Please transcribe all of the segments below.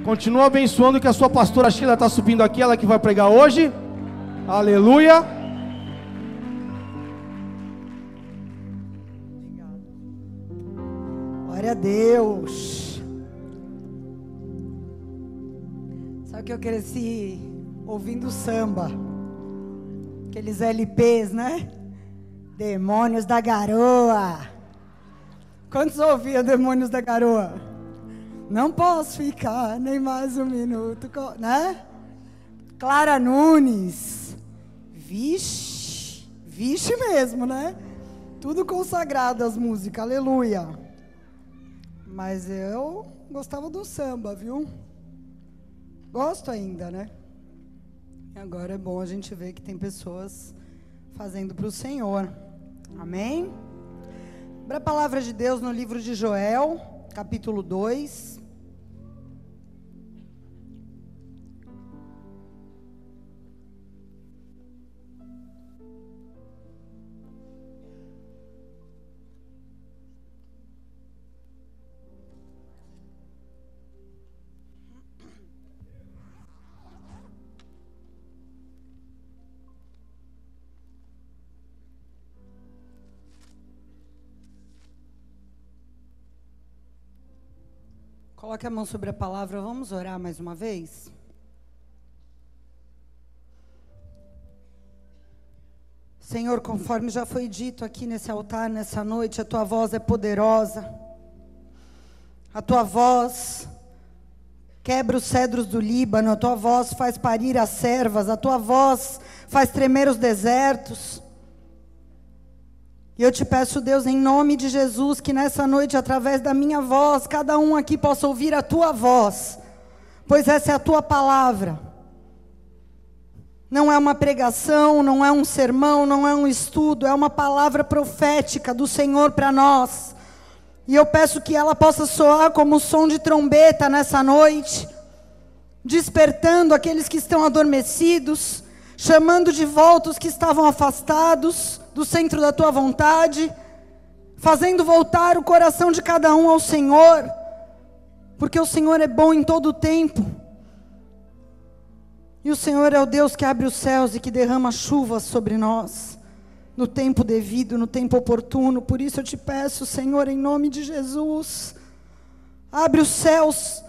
Continua abençoando, que a sua pastora Sheila está subindo aqui, ela que vai pregar hoje. Aleluia. Glória a Deus. Sabe que eu cresci ouvindo samba, aqueles LPs, né? Demônios da Garoa. Quantos ouviam Demônios da Garoa? Não posso ficar nem mais um minuto, né? Clara Nunes. Vixe, vixe mesmo, né? Tudo consagrado as músicas, aleluia. Mas eu gostava do samba, viu? Gosto ainda, né? Agora é bom a gente ver que tem pessoas fazendo para o Senhor. Amém? Abra a palavra de Deus no livro de Joel, capítulo 2. Coloque a mão sobre a palavra, vamos orar mais uma vez? Senhor, conforme já foi dito aqui nesse altar, nessa noite, a Tua voz é poderosa. A Tua voz quebra os cedros do Líbano, a Tua voz faz parir as servas, a Tua voz faz tremer os desertos. E eu te peço, Deus, em nome de Jesus, que nessa noite, através da minha voz, cada um aqui possa ouvir a Tua voz, pois essa é a Tua palavra. Não é uma pregação, não é um sermão, não é um estudo, é uma palavra profética do Senhor para nós. E eu peço que ela possa soar como o som de trombeta nessa noite, despertando aqueles que estão adormecidos, chamando de volta os que estavam afastados do centro da Tua vontade, fazendo voltar o coração de cada um ao Senhor, porque o Senhor é bom em todo o tempo, e o Senhor é o Deus que abre os céus e que derrama chuvas sobre nós, no tempo devido, no tempo oportuno. Por isso eu te peço, Senhor, em nome de Jesus, abre os céus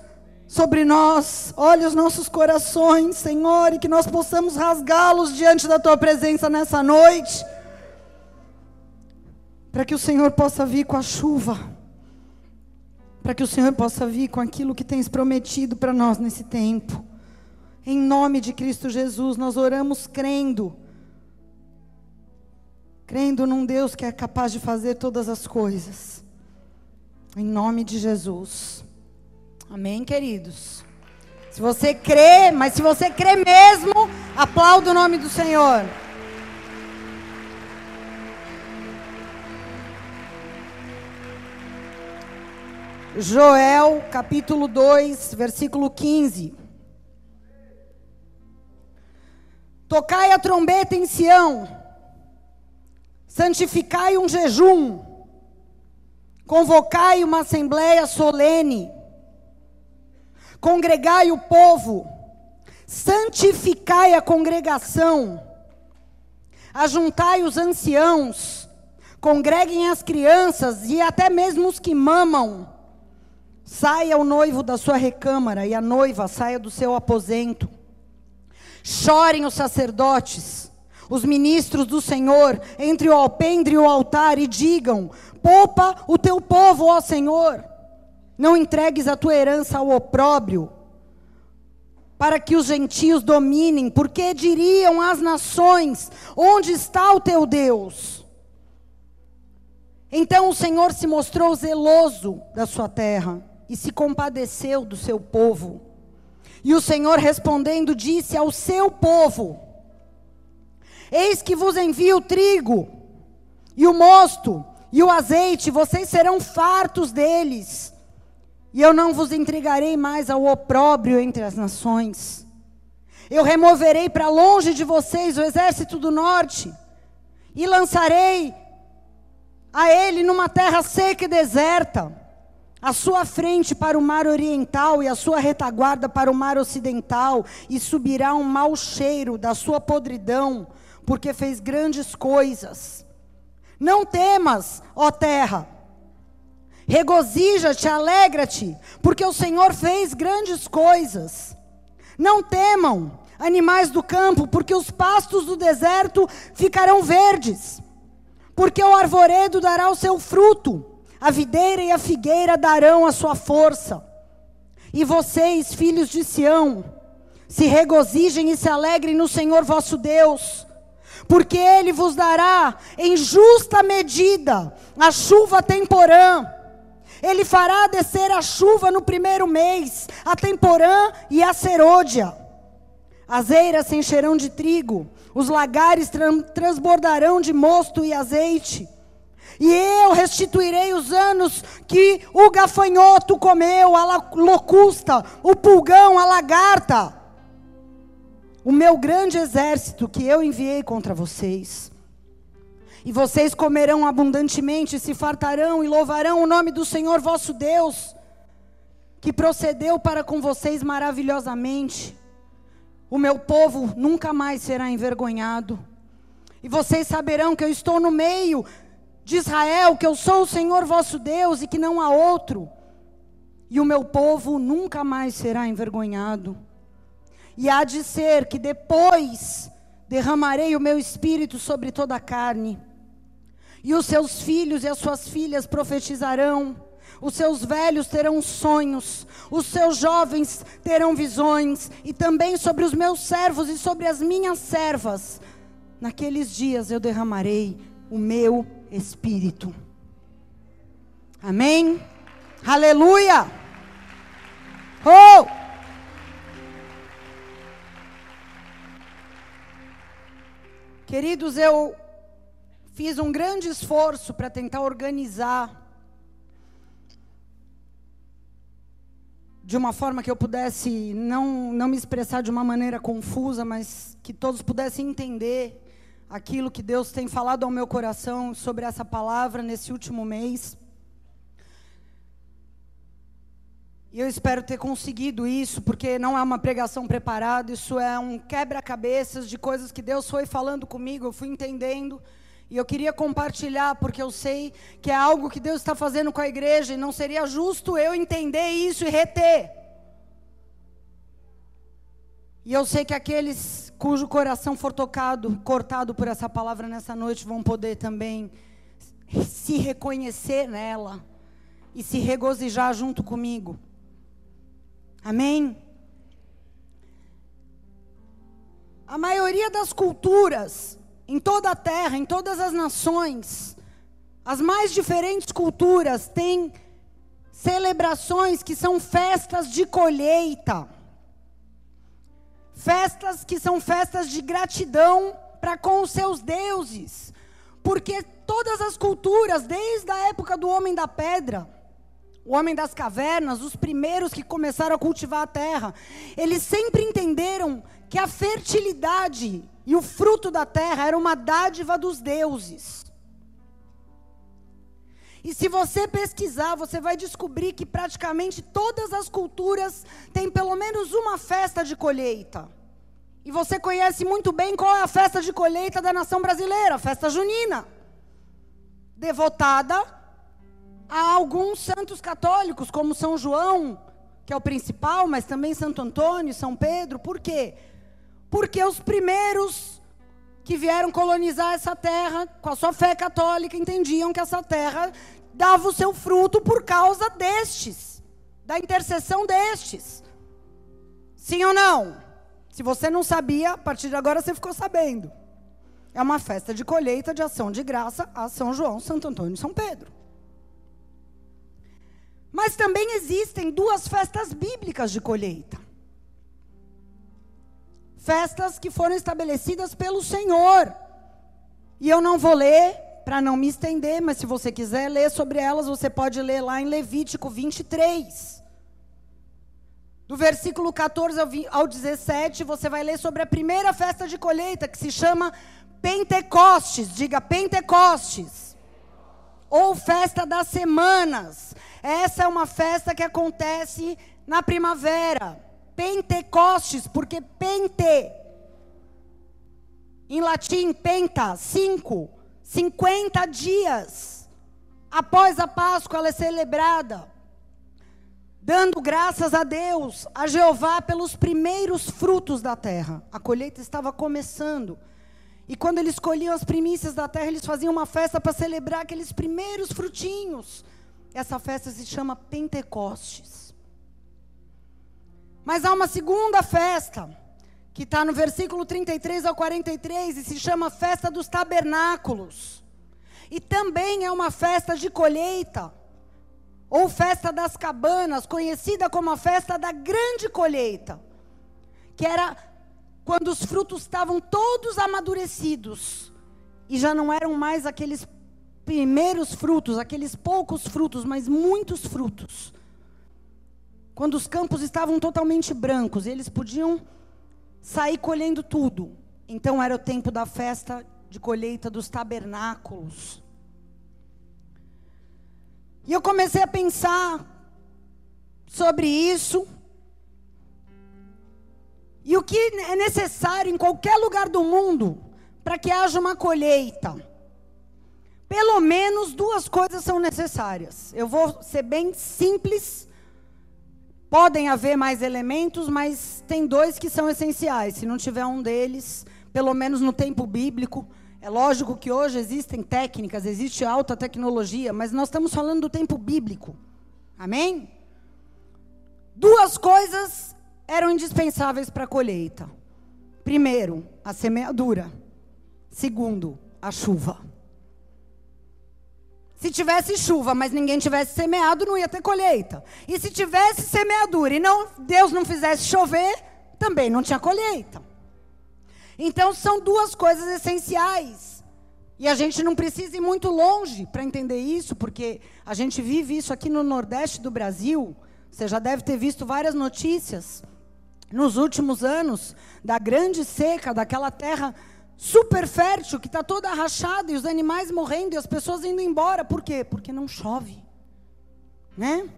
sobre nós, olha os nossos corações, Senhor, e que nós possamos rasgá-los diante da Tua presença nessa noite, para que o Senhor possa vir com a chuva, para que o Senhor possa vir com aquilo que tens prometido para nós nesse tempo. Em nome de Cristo Jesus, nós oramos crendo num Deus que é capaz de fazer todas as coisas. Em nome de Jesus. Amém, queridos? Se você crê, mas se você crê mesmo, aplauda o nome do Senhor. Joel, capítulo 2, versículo 15. Tocai a trombeta em Sião, santificai um jejum, convocai uma assembleia solene, congregai o povo, santificai a congregação, ajuntai os anciãos, congreguem as crianças e até mesmo os que mamam. Saia o noivo da sua recâmara e a noiva saia do seu aposento. Chorem os sacerdotes, os ministros do Senhor, entre o alpendre e o altar, e digam: poupa o teu povo, ó Senhor. Não entregues a tua herança ao opróbrio, para que os gentios dominem, porque diriam as nações: onde está o teu Deus? Então o Senhor se mostrou zeloso da sua terra, e se compadeceu do seu povo. E o Senhor respondendo disse ao seu povo: eis que vos envio o trigo, e o mosto, e o azeite, vocês serão fartos deles, e eu não vos entregarei mais ao opróbrio entre as nações. Eu removerei para longe de vocês o exército do norte, e lançarei a ele numa terra seca e deserta. a sua frente para o mar oriental e a sua retaguarda para o mar ocidental, e subirá um mau cheiro da sua podridão, porque fez grandes coisas. Não temas, ó terra, regozija-te, alegra-te, porque o Senhor fez grandes coisas. Não temam, animais do campo, porque os pastos do deserto ficarão verdes, porque o arvoredo dará o seu fruto, a videira e a figueira darão a sua força. E vocês, filhos de Sião, se regozijem e se alegrem no Senhor vosso Deus, porque Ele vos dará em justa medida a chuva temporã. Ele fará descer a chuva no primeiro mês, a temporã e a serôdia. As eiras se encherão de trigo, os lagares transbordarão de mosto e azeite. E eu restituirei os anos que o gafanhoto comeu, a locusta, o pulgão, a lagarta. O meu grande exército que eu enviei contra vocês. E vocês comerão abundantemente, se fartarão e louvarão o nome do Senhor vosso Deus, que procedeu para com vocês maravilhosamente. O meu povo nunca mais será envergonhado. E vocês saberão que eu estou no meio de Israel, que eu sou o Senhor vosso Deus e que não há outro. E o meu povo nunca mais será envergonhado. E há de ser que depois derramarei o meu espírito sobre toda a carne. E os seus filhos e as suas filhas profetizarão, os seus velhos terão sonhos, os seus jovens terão visões, e também sobre os meus servos e sobre as minhas servas, naqueles dias eu derramarei o meu espírito. Amém? Aleluia! Oh! Queridos, eu fiz um grande esforço para tentar organizar de uma forma que eu pudesse não me expressar de uma maneira confusa, mas que todos pudessem entender aquilo que Deus tem falado ao meu coração sobre essa palavra nesse último mês. E eu espero ter conseguido isso, porque não é uma pregação preparada, isso é um quebra-cabeças de coisas que Deus foi falando comigo, eu fui entendendo. E eu queria compartilhar, porque eu sei que é algo que Deus está fazendo com a igreja, e não seria justo eu entender isso e reter. E eu sei que aqueles cujo coração for cortado por essa palavra nessa noite, vão poder também se reconhecer nela e se regozijar junto comigo. Amém? A maioria das culturas em toda a terra, em todas as nações, as mais diferentes culturas têm celebrações que são festas de colheita. Festas que são festas de gratidão para com os seus deuses. Porque todas as culturas, desde a época do homem da pedra, o homem das cavernas, os primeiros que começaram a cultivar a terra, eles sempre entenderam que a fertilidade e o fruto da terra era uma dádiva dos deuses. E se você pesquisar, você vai descobrir que praticamente todas as culturas têm pelo menos uma festa de colheita. E você conhece muito bem qual é a festa de colheita da nação brasileira, a festa junina. Devotada a alguns santos católicos, como São João, que é o principal, mas também Santo Antônio, São Pedro. Por quê? Porque os primeiros que vieram colonizar essa terra, com a sua fé católica, entendiam que essa terra dava o seu fruto por causa destes, da intercessão destes. Sim ou não? Se você não sabia, a partir de agora você ficou sabendo. É uma festa de colheita de ação de graça a São João, Santo Antônio e São Pedro. Mas também existem duas festas bíblicas de colheita. Festas que foram estabelecidas pelo Senhor. E eu não vou ler, para não me estender, mas se você quiser ler sobre elas, você pode ler lá em Levítico 23. Do versículo 14 ao 17, você vai ler sobre a primeira festa de colheita, que se chama Pentecostes. Diga Pentecostes. Ou festa das semanas. Essa é uma festa que acontece na primavera. Pentecostes, porque pente, em latim, penta, 50 dias após a Páscoa ela é celebrada, dando graças a Deus, a Jeová, pelos primeiros frutos da terra. A colheita estava começando. E quando eles colhiam as primícias da terra, eles faziam uma festa para celebrar aqueles primeiros frutinhos. Essa festa se chama Pentecostes. Mas há uma segunda festa, que está no versículo 33 ao 43, e se chama Festa dos Tabernáculos. E também é uma festa de colheita, ou Festa das Cabanas, conhecida como a Festa da Grande Colheita, que era quando os frutos estavam todos amadurecidos, e já não eram mais aqueles primeiros frutos, aqueles poucos frutos, mas muitos frutos. Quando os campos estavam totalmente brancos, e eles podiam sair colhendo tudo. Então era o tempo da festa de colheita dos tabernáculos. E eu comecei a pensar sobre isso. E o que é necessário em qualquer lugar do mundo para que haja uma colheita? Pelo menos duas coisas são necessárias. Eu vou ser bem simples. Podem haver mais elementos, mas tem dois que são essenciais. Se não tiver um deles, pelo menos no tempo bíblico, é lógico que hoje existem técnicas, existe alta tecnologia, mas nós estamos falando do tempo bíblico. Amém? Duas coisas eram indispensáveis para a colheita. Primeiro, a semeadura. Segundo, a chuva. Se tivesse chuva, mas ninguém tivesse semeado, não ia ter colheita. E se tivesse semeadura e Deus não fizesse chover, também não tinha colheita. Então são duas coisas essenciais. E a gente não precisa ir muito longe para entender isso, porque a gente vive isso aqui no Nordeste do Brasil. Você já deve ter visto várias notícias nos últimos anos da grande seca, daquela terra super fértil, que está toda rachada, e os animais morrendo, e as pessoas indo embora. Por quê? Porque não chove, né?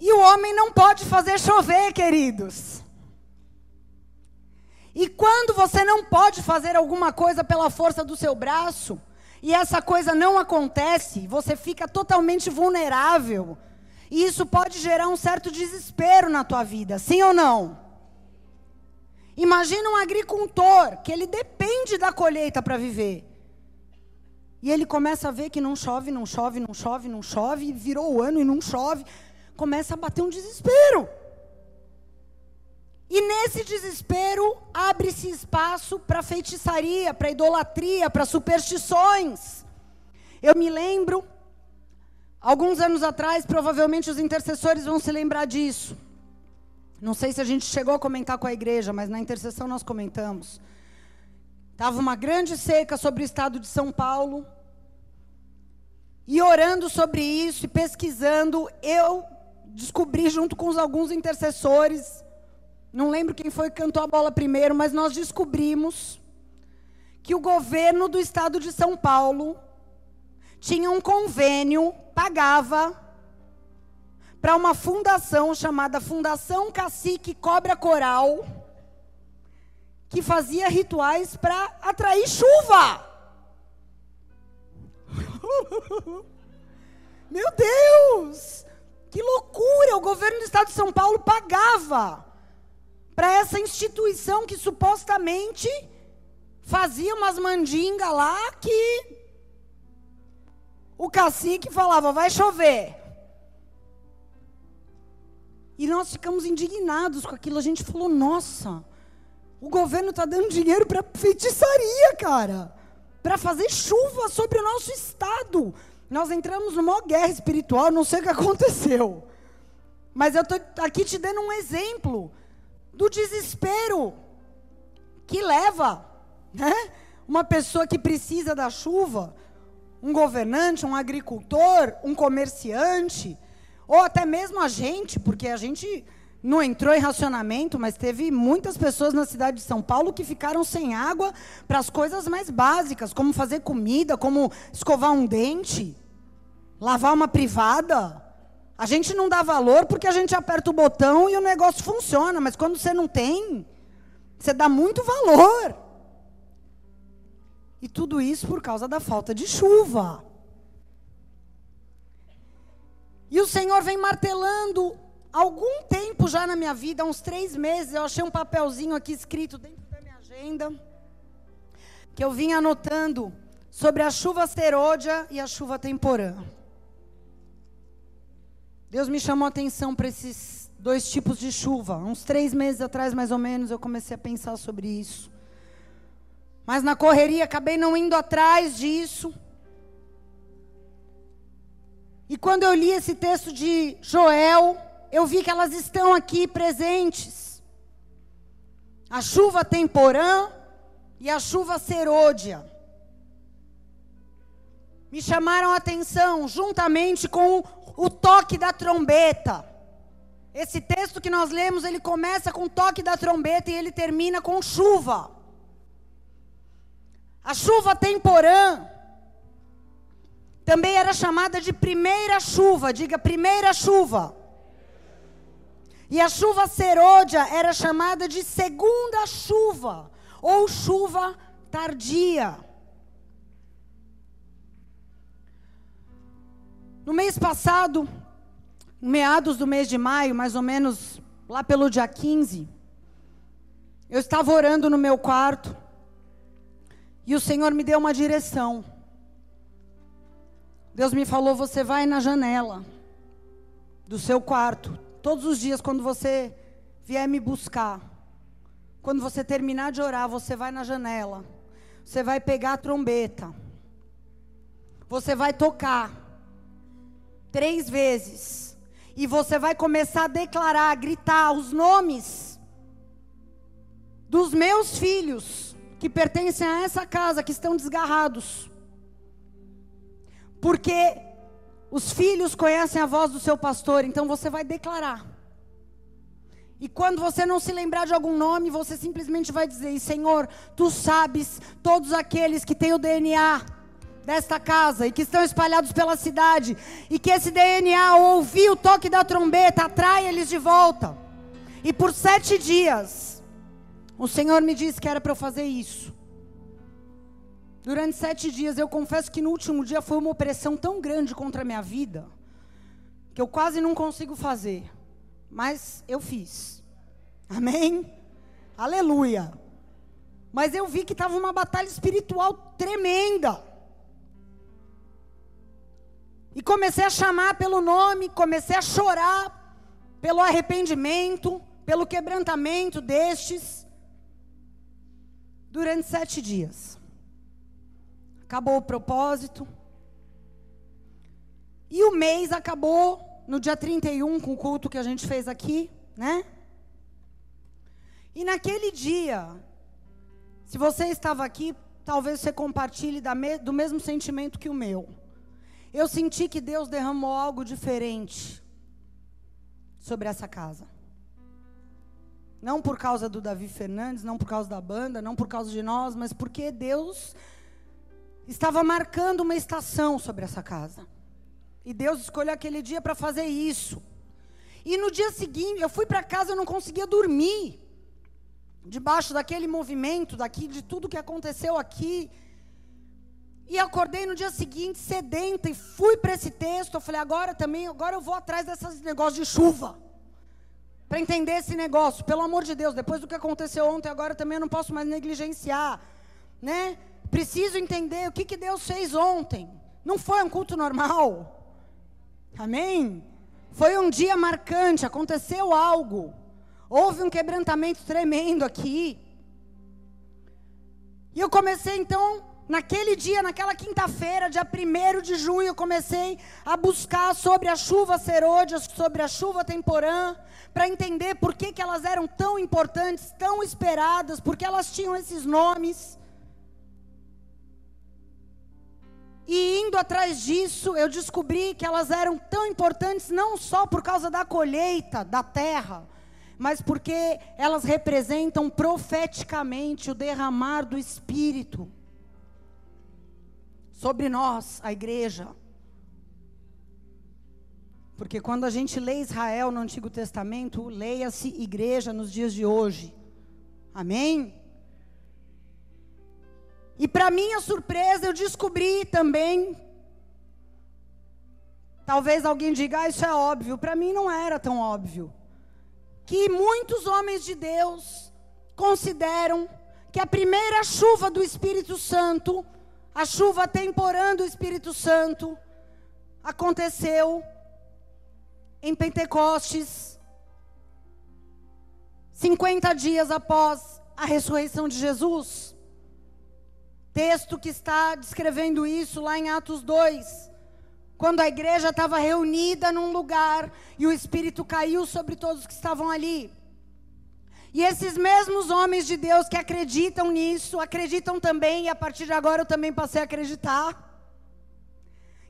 E o homem não pode fazer chover, queridos. E quando você não pode fazer alguma coisa pela força do seu braço, e essa coisa não acontece, você fica totalmente vulnerável, e isso pode gerar um certo desespero na tua vida, sim ou não? Imagina um agricultor, que ele depende da colheita para viver. E ele começa a ver que não chove, não chove, não chove, não chove, e virou o ano e não chove. Começa a bater um desespero. E nesse desespero, abre-se espaço para feitiçaria, para idolatria, para superstições. Eu me lembro, alguns anos atrás, provavelmente os intercessores vão se lembrar disso. Não sei se a gente chegou a comentar com a igreja, mas na intercessão nós comentamos. Estava uma grande seca sobre o estado de São Paulo. E orando sobre isso e pesquisando, eu descobri junto com alguns intercessores, não lembro quem foi que cantou a bola primeiro, mas nós descobrimos que o governo do estado de São Paulo tinha um convênio, pagava para uma fundação chamada Fundação Cacique Cobra Coral, que fazia rituais para atrair chuva. Meu Deus! Que loucura! O governo do estado de São Paulo pagava para essa instituição que supostamente fazia umas mandingas lá que o cacique falava, vai chover. E nós ficamos indignados com aquilo. A gente falou, nossa, o governo está dando dinheiro para feitiçaria, cara. Para fazer chuva sobre o nosso estado. Nós entramos numa guerra espiritual, não sei o que aconteceu. Mas eu estou aqui te dando um exemplo do desespero que leva, né, uma pessoa que precisa da chuva, um governante, um agricultor, um comerciante, ou até mesmo a gente, porque a gente não entrou em racionamento, mas teve muitas pessoas na cidade de São Paulo que ficaram sem água para as coisas mais básicas, como fazer comida, como escovar um dente. Lavar uma privada, a gente não dá valor porque a gente aperta o botão e o negócio funciona. Mas quando você não tem, você dá muito valor. E tudo isso por causa da falta de chuva. E o Senhor vem martelando há algum tempo já na minha vida, há uns 3 meses. Eu achei um papelzinho aqui escrito dentro da minha agenda, que eu vim anotando sobre a chuva serôdia e a chuva temporã. Deus me chamou a atenção para esses 2 tipos de chuva. Uns 3 meses atrás, mais ou menos, eu comecei a pensar sobre isso. Mas na correria, acabei não indo atrás disso. E quando eu li esse texto de Joel, eu vi que elas estão aqui presentes. A chuva temporã e a chuva serôdia. Me chamaram a atenção juntamente com o toque da trombeta. Esse texto que nós lemos, ele começa com o toque da trombeta e ele termina com chuva. A chuva temporã também era chamada de primeira chuva, diga primeira chuva. E a chuva serôdia era chamada de segunda chuva, ou chuva tardia. No mês passado, meados do mês de maio, mais ou menos lá pelo dia 15, eu estava orando no meu quarto, e o Senhor me deu uma direção. Deus me falou, você vai na janela do seu quarto, todos os dias quando você vier me buscar, quando você terminar de orar, você vai na janela, você vai pegar a trombeta, você vai tocar 3 vezes, e você vai começar a declarar, a gritar os nomes dos meus filhos, que pertencem a essa casa, que estão desgarrados. Porque os filhos conhecem a voz do seu pastor, então você vai declarar. E quando você não se lembrar de algum nome, você simplesmente vai dizer, Senhor, Tu sabes todos aqueles que têm o DNA desta casa e que estão espalhados pela cidade, e que esse DNA, ao ouvir o toque da trombeta, atrai eles de volta. E por 7 dias, o Senhor me disse que era para eu fazer isso. Durante 7 dias, eu confesso que no último dia foi uma opressão tão grande contra a minha vida, que eu quase não consigo fazer, mas eu fiz. Amém? Aleluia. Mas eu vi que estava uma batalha espiritual tremenda. E comecei a chamar pelo nome, comecei a chorar pelo arrependimento, pelo quebrantamento destes, durante 7 dias. Acabou o propósito. E o mês acabou no dia 31, com o culto que a gente fez aqui, né? E naquele dia, se você estava aqui, talvez você compartilhe do mesmo sentimento que o meu. Eu senti que Deus derramou algo diferente sobre essa casa. Não por causa do Davi Fernandes, não por causa da banda, não por causa de nós, mas porque Deus estava marcando uma estação sobre essa casa. E Deus escolheu aquele dia para fazer isso. E no dia seguinte, eu fui para casa, eu não conseguia dormir. Debaixo daquele movimento, de tudo que aconteceu aqui. E acordei no dia seguinte, sedenta, e fui para esse texto. Eu falei, agora eu vou atrás desses negócios de chuva. Para entender esse negócio, pelo amor de Deus, depois do que aconteceu ontem, agora também eu não posso mais negligenciar, né? Preciso entender o que Deus fez ontem. Não foi um culto normal. Amém? Foi um dia marcante, aconteceu algo. Houve um quebrantamento tremendo aqui. E eu comecei então, naquele dia, naquela quinta-feira, dia 1º de junho, eu comecei a buscar sobre a chuva serôdia, sobre a chuva temporã, para entender por que elas eram tão importantes, tão esperadas, porque elas tinham esses nomes. E indo atrás disso, eu descobri que elas eram tão importantes não só por causa da colheita da terra, mas porque elas representam profeticamente o derramar do Espírito sobre nós, a igreja. Porque quando a gente lê Israel no Antigo Testamento, leia-se igreja nos dias de hoje. Amém? E para minha surpresa, eu descobri também, talvez alguém diga, isso é óbvio, para mim não era tão óbvio, que muitos homens de Deus consideram que a primeira chuva do Espírito Santo, a chuva temporã do Espírito Santo, aconteceu em Pentecostes, 50 dias após a ressurreição de Jesus. Texto que está descrevendo isso lá em Atos 2, quando a igreja estava reunida num lugar e o Espírito caiu sobre todos que estavam ali. E esses mesmos homens de Deus que acreditam nisso, acreditam também, e a partir de agora eu também passei a acreditar,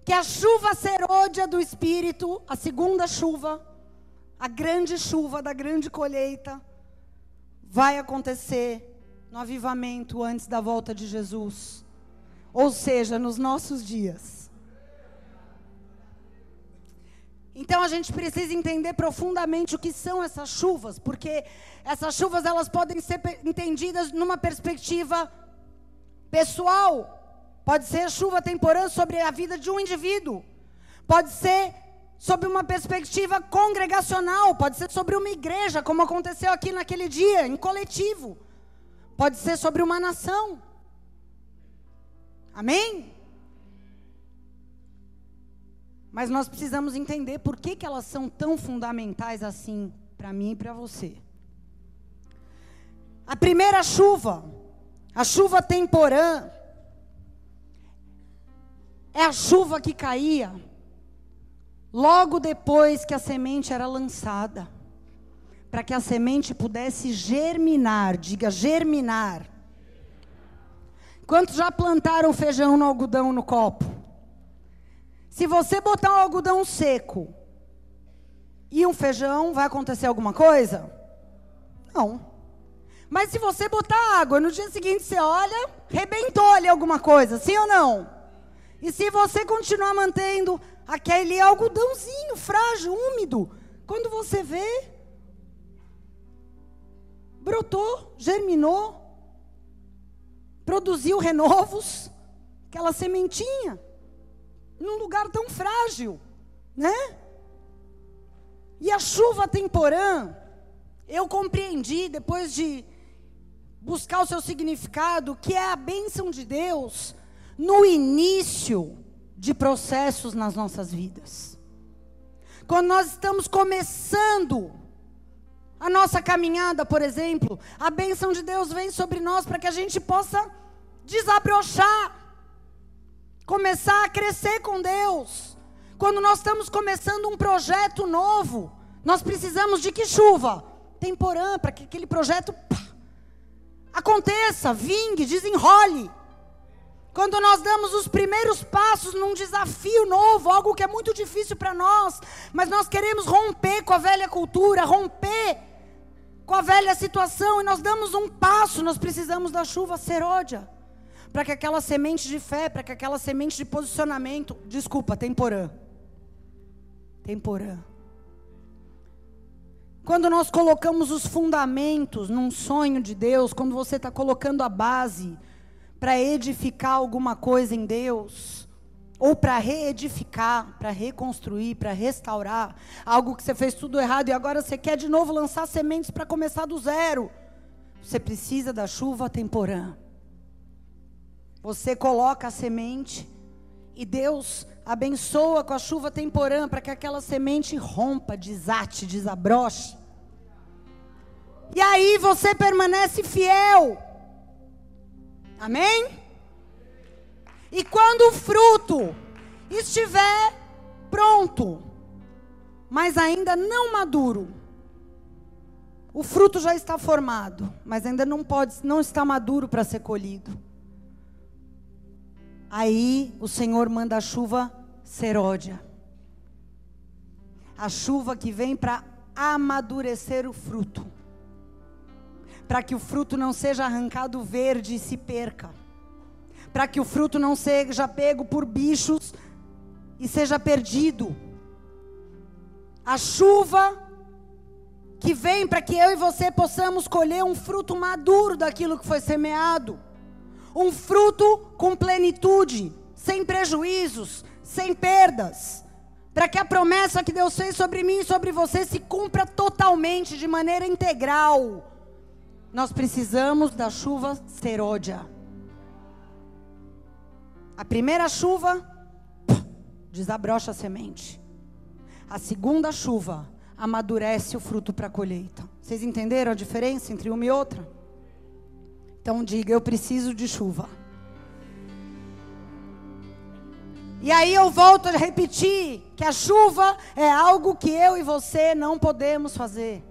que a chuva serôdia do Espírito, a segunda chuva, a grande chuva da grande colheita, vai acontecer no avivamento antes da volta de Jesus. Ou seja, nos nossos dias. Então a gente precisa entender profundamente o que são essas chuvas, porque essas chuvas elas podem ser entendidas numa perspectiva pessoal. Pode ser chuva temporã sobre a vida de um indivíduo. Pode ser sobre uma perspectiva congregacional. Pode ser sobre uma igreja, como aconteceu aqui naquele dia, em coletivo. Pode ser sobre uma nação. Amém? Mas nós precisamos entender por que elas são tão fundamentais assim, para mim e para você. A primeira chuva, a chuva temporã, é a chuva que caía logo depois que a semente era lançada, para que a semente pudesse germinar, diga germinar. Quantos já plantaram feijão no algodão no copo? Se você botar um algodão seco e um feijão, vai acontecer alguma coisa? Não. Mas se você botar água, no dia seguinte você olha, rebentou ali alguma coisa, sim ou não? E se você continuar mantendo aquele algodãozinho frágil, úmido, quando você vê, brotou, germinou, produziu renovos, aquela sementinha, num lugar tão frágil, né? E a chuva temporã, eu compreendi, depois de buscar o seu significado, que é a bênção de Deus no início de processos nas nossas vidas. Quando nós estamos começando a nossa caminhada, por exemplo, a bênção de Deus vem sobre nós para que a gente possa desabrochar, começar a crescer com Deus. Quando nós estamos começando um projeto novo, nós precisamos de que chuva? Temporã, para que aquele projeto aconteça, vingue, desenrole. Quando nós damos os primeiros passos num desafio novo, algo que é muito difícil para nós, mas nós queremos romper com a velha cultura, romper com a velha situação, e nós damos um passo, nós precisamos da chuva serôdia, para que aquela semente de fé, para que aquela semente de posicionamento, temporã. Quando nós colocamos os fundamentos num sonho de Deus, quando você está colocando a base para edificar alguma coisa em Deus, ou para reedificar, para reconstruir, para restaurar, algo que você fez tudo errado e agora você quer de novo lançar sementes para começar do zero, você precisa da chuva temporã. Você coloca a semente e Deus abençoa com a chuva temporã para que aquela semente rompa, desate, desabroche. E aí você permanece fiel. Amém? E quando o fruto estiver pronto, mas ainda não maduro, o fruto já está formado, mas ainda não está maduro para ser colhido. Aí o Senhor manda a chuva serôdia. A chuva que vem para amadurecer o fruto. Para que o fruto não seja arrancado verde e se perca. Para que o fruto não seja pego por bichos e seja perdido. A chuva que vem para que eu e você possamos colher um fruto maduro daquilo que foi semeado. Um fruto com plenitude, sem prejuízos, sem perdas. Para que a promessa que Deus fez sobre mim e sobre você se cumpra totalmente, de maneira integral. Nós precisamos da chuva seródia. A primeira chuva, desabrocha a semente. A segunda chuva, amadurece o fruto para a colheita. Vocês entenderam a diferença entre uma e outra? Então diga, eu preciso de chuva. E aí eu volto a repetir que a chuva é algo que eu e você não podemos fazer.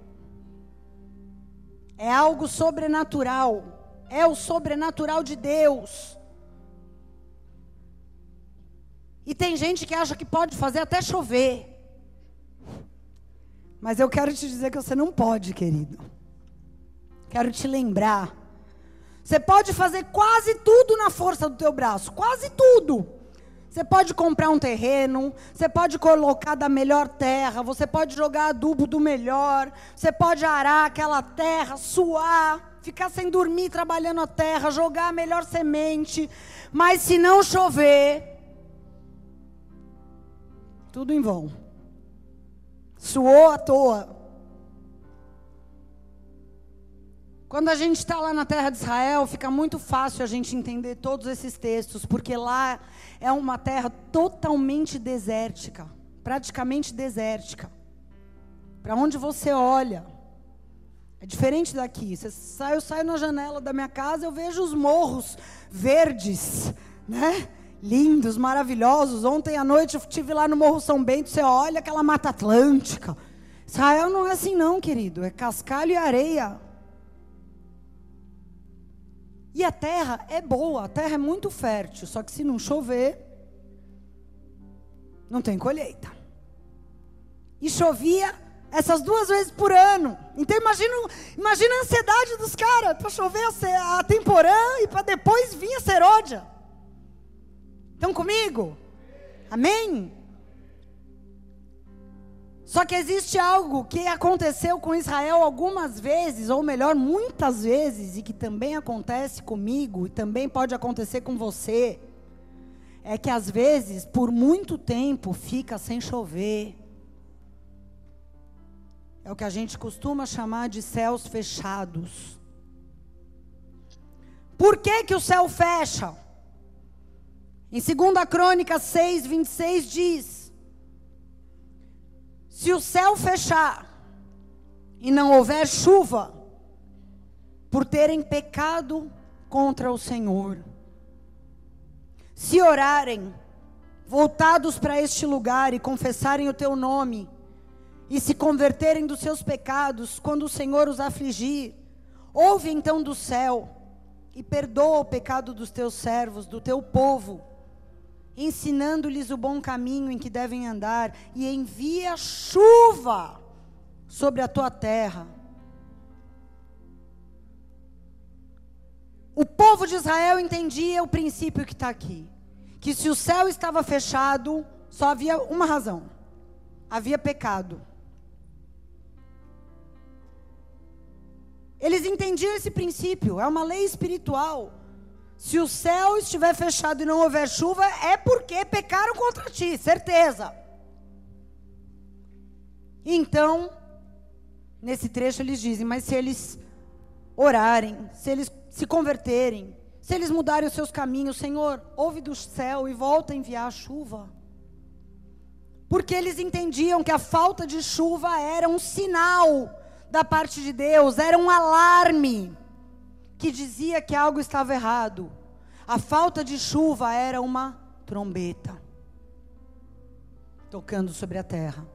É algo sobrenatural. É o sobrenatural de Deus. E tem gente que acha que pode fazer até chover. Mas eu quero te dizer que você não pode, querido. Quero te lembrar. Você pode fazer quase tudo na força do teu braço. Quase tudo. Você pode comprar um terreno. Você pode colocar da melhor terra. Você pode jogar adubo do melhor. Você pode arar aquela terra, suar. Ficar sem dormir trabalhando a terra. Jogar a melhor semente. Mas se não chover, tudo em vão. Suou à toa. Quando a gente está lá na terra de Israel, fica muito fácil a gente entender todos esses textos, porque lá é uma terra totalmente desértica, praticamente desértica. Para onde você olha, é diferente daqui. Eu saio na janela da minha casa, eu vejo os morros verdes, né? Lindos, maravilhosos. Ontem à noite eu estive lá no Morro São Bento, você olha aquela Mata Atlântica. Israel não é assim não, querido, é cascalho e areia. E a terra é boa, a terra é muito fértil, só que se não chover, não tem colheita. E chovia essas 2 vezes por ano. Então imagina a ansiedade dos caras, para chover a temporã e para depois vir a seródia. Estão comigo? Amém? Só que existe algo que aconteceu com Israel algumas vezes, ou melhor, muitas vezes, e que também acontece comigo, e também pode acontecer com você. É que às vezes, por muito tempo, fica sem chover. É o que a gente costuma chamar de céus fechados. Por que o céu fecha? Em 2 Crônicas 6, 26 diz: se o céu fechar e não houver chuva, por terem pecado contra o Senhor, se orarem, voltados para este lugar e confessarem o teu nome, e se converterem dos seus pecados, quando o Senhor os afligir, ouve então do céu, e perdoa o pecado dos teus servos, do teu povo, ensinando-lhes o bom caminho em que devem andar, e envia chuva sobre a tua terra. O povo de Israel entendia o princípio que está aqui, que se o céu estava fechado, só havia uma razão: havia pecado. Eles entendiam esse princípio, é uma lei espiritual. Se o céu estiver fechado e não houver chuva, é porque pecaram contra ti, certeza. Então, nesse trecho eles dizem: mas se eles orarem, se eles se converterem, se eles mudarem os seus caminhos, Senhor, ouve do céu e volta a enviar a chuva. Porque eles entendiam que a falta de chuva era um sinal da parte de Deus, era um alarme que dizia que algo estava errado. A falta de chuva era uma trombeta tocando sobre a terra,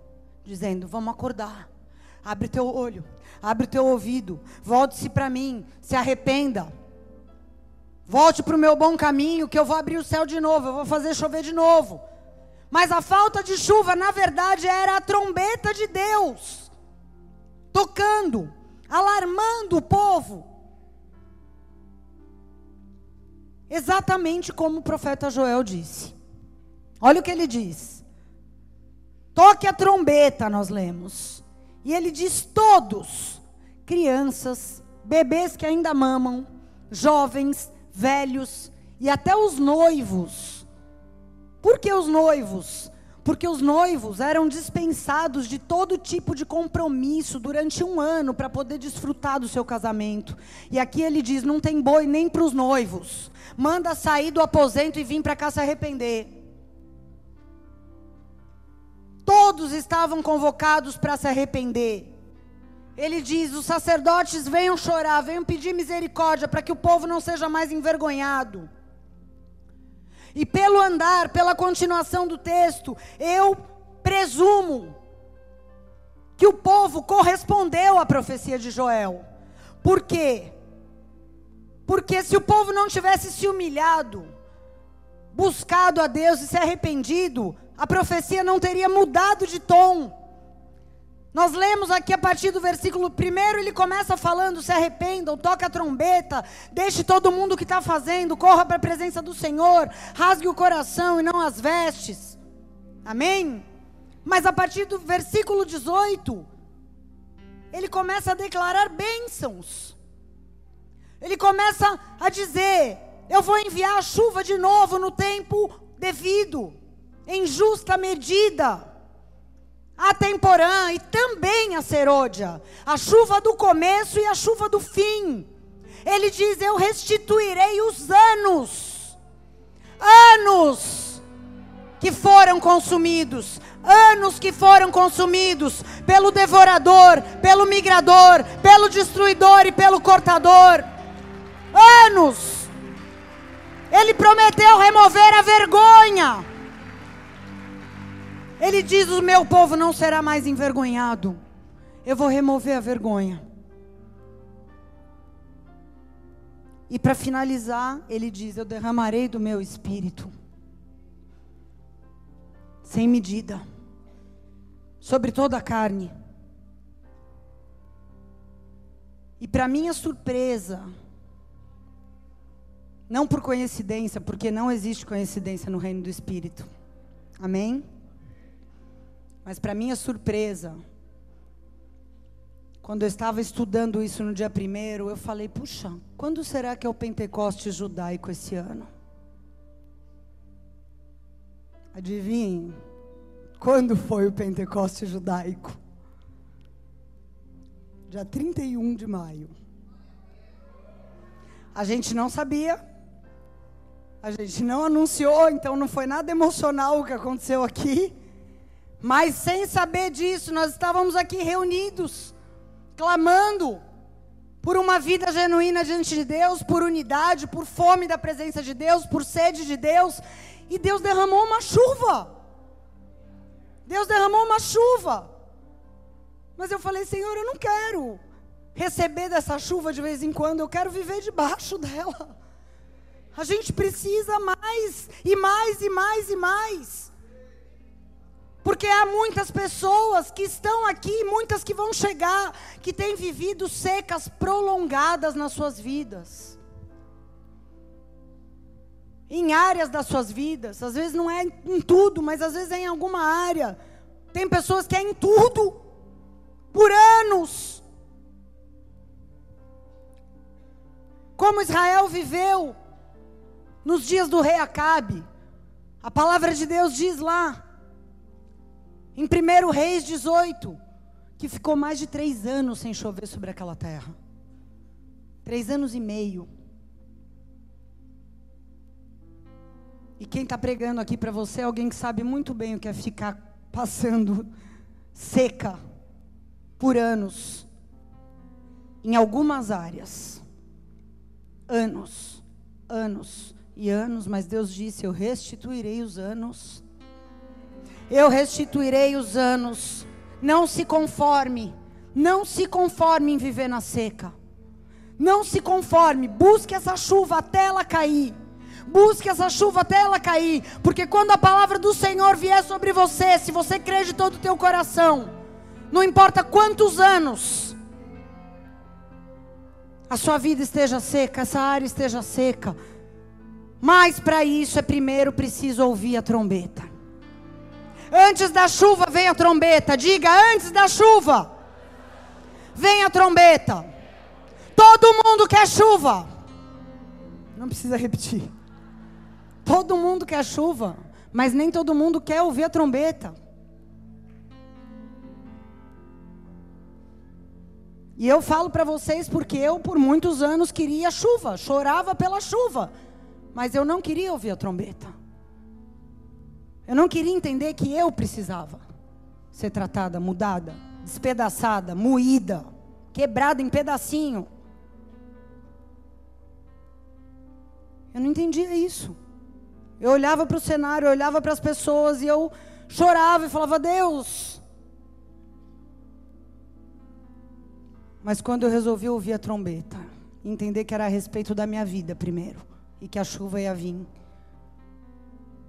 dizendo: vamos acordar, abre teu olho, abre teu ouvido, volte-se para mim, se arrependa, volte para o meu bom caminho, que eu vou abrir o céu de novo, eu vou fazer chover de novo. Mas a falta de chuva, na verdade, era a trombeta de Deus tocando, alarmando o povo. Exatamente como o profeta Joel disse. Olha o que ele diz: toque a trombeta, nós lemos. E ele diz todos, crianças, bebês que ainda mamam, jovens, velhos e até os noivos. Por que os noivos? Porque os noivos eram dispensados de todo tipo de compromisso durante 1 ano para poder desfrutar do seu casamento. E aqui ele diz, não tem boi nem para os noivos. Manda sair do aposento e vir para cá se arrepender. Todos estavam convocados para se arrepender. Ele diz, os sacerdotes venham chorar, venham pedir misericórdia para que o povo não seja mais envergonhado. E pelo andar, pela continuação do texto, eu presumo que o povo correspondeu à profecia de Joel. Por quê? Porque se o povo não tivesse se humilhado, buscado a Deus e se arrependido, a profecia não teria mudado de tom. Nós lemos aqui a partir do versículo 1, ele começa falando, se arrependam, toca a trombeta, deixe todo mundo que está fazendo, corra para a presença do Senhor, rasgue o coração e não as vestes. Amém? Mas a partir do versículo 18, ele começa a declarar bênçãos. Ele começa a dizer, eu vou enviar a chuva de novo no tempo devido, em justa medida. A temporã e também a serôdia, a chuva do começo e a chuva do fim. Ele diz, eu restituirei os anos que foram consumidos, pelo devorador, pelo migrador, pelo destruidor e pelo cortador. Anos. Ele prometeu remover a vergonha. Ele diz, o meu povo não será mais envergonhado. Eu vou remover a vergonha. E para finalizar, ele diz, eu derramarei do meu espírito, sem medida, sobre toda a carne. E para minha surpresa, não por coincidência, porque não existe coincidência no reino do Espírito. Amém? Mas para minha surpresa, quando eu estava estudando isso no dia 1º, eu falei, puxa, quando será que é o Pentecostes judaico esse ano? Adivinhem, quando foi o Pentecostes judaico? Dia 31 de maio. A gente não sabia, a gente não anunciou, então não foi nada emocional o que aconteceu aqui. Mas sem saber disso, nós estávamos aqui reunidos, clamando por uma vida genuína diante de Deus, por unidade, por fome da presença de Deus, por sede de Deus. E Deus derramou uma chuva. Deus derramou uma chuva. Mas eu falei, Senhor, eu não quero receber dessa chuva de vez em quando, eu quero viver debaixo dela. A gente precisa mais, e mais, e mais, e mais. Porque há muitas pessoas que estão aqui, muitas que vão chegar, que têm vivido secas prolongadas nas suas vidas. Em áreas das suas vidas, às vezes não é em tudo, mas às vezes é em alguma área. Tem pessoas que é em tudo, por anos. Como Israel viveu nos dias do rei Acabe. A palavra de Deus diz lá, em 1 Reis 18, que ficou mais de 3 anos sem chover sobre aquela terra. 3 anos e meio. E quem está pregando aqui para você é alguém que sabe muito bem o que é ficar passando seca por anos, em algumas áreas. Anos, anos e anos, mas Deus disse, eu restituirei os anos. Eu restituirei os anos. Não se conforme em viver na seca. Não se conforme, busque essa chuva até ela cair. Busque essa chuva até ela cair, porque quando a palavra do Senhor vier sobre você, se você crer de todo o teu coração, não importa quantos anos a sua vida esteja seca, essa área esteja seca, mas para isso é primeiro preciso ouvir a trombeta. Antes da chuva vem a trombeta. Diga, antes da chuva vem a trombeta. Todo mundo quer chuva. Não precisa repetir. Todo mundo quer chuva, mas nem todo mundo quer ouvir a trombeta. E eu falo para vocês porque eu por muitos anos queria chuva, chorava pela chuva, mas eu não queria ouvir a trombeta. Eu não queria entender que eu precisava ser tratada, mudada, despedaçada, moída, quebrada em pedacinho. Eu não entendia isso. Eu olhava para o cenário, eu olhava para as pessoas e eu chorava e falava, Deus. Mas quando eu resolvi ouvir a trombeta, entender que era a respeito da minha vida primeiro, e que a chuva ia vir,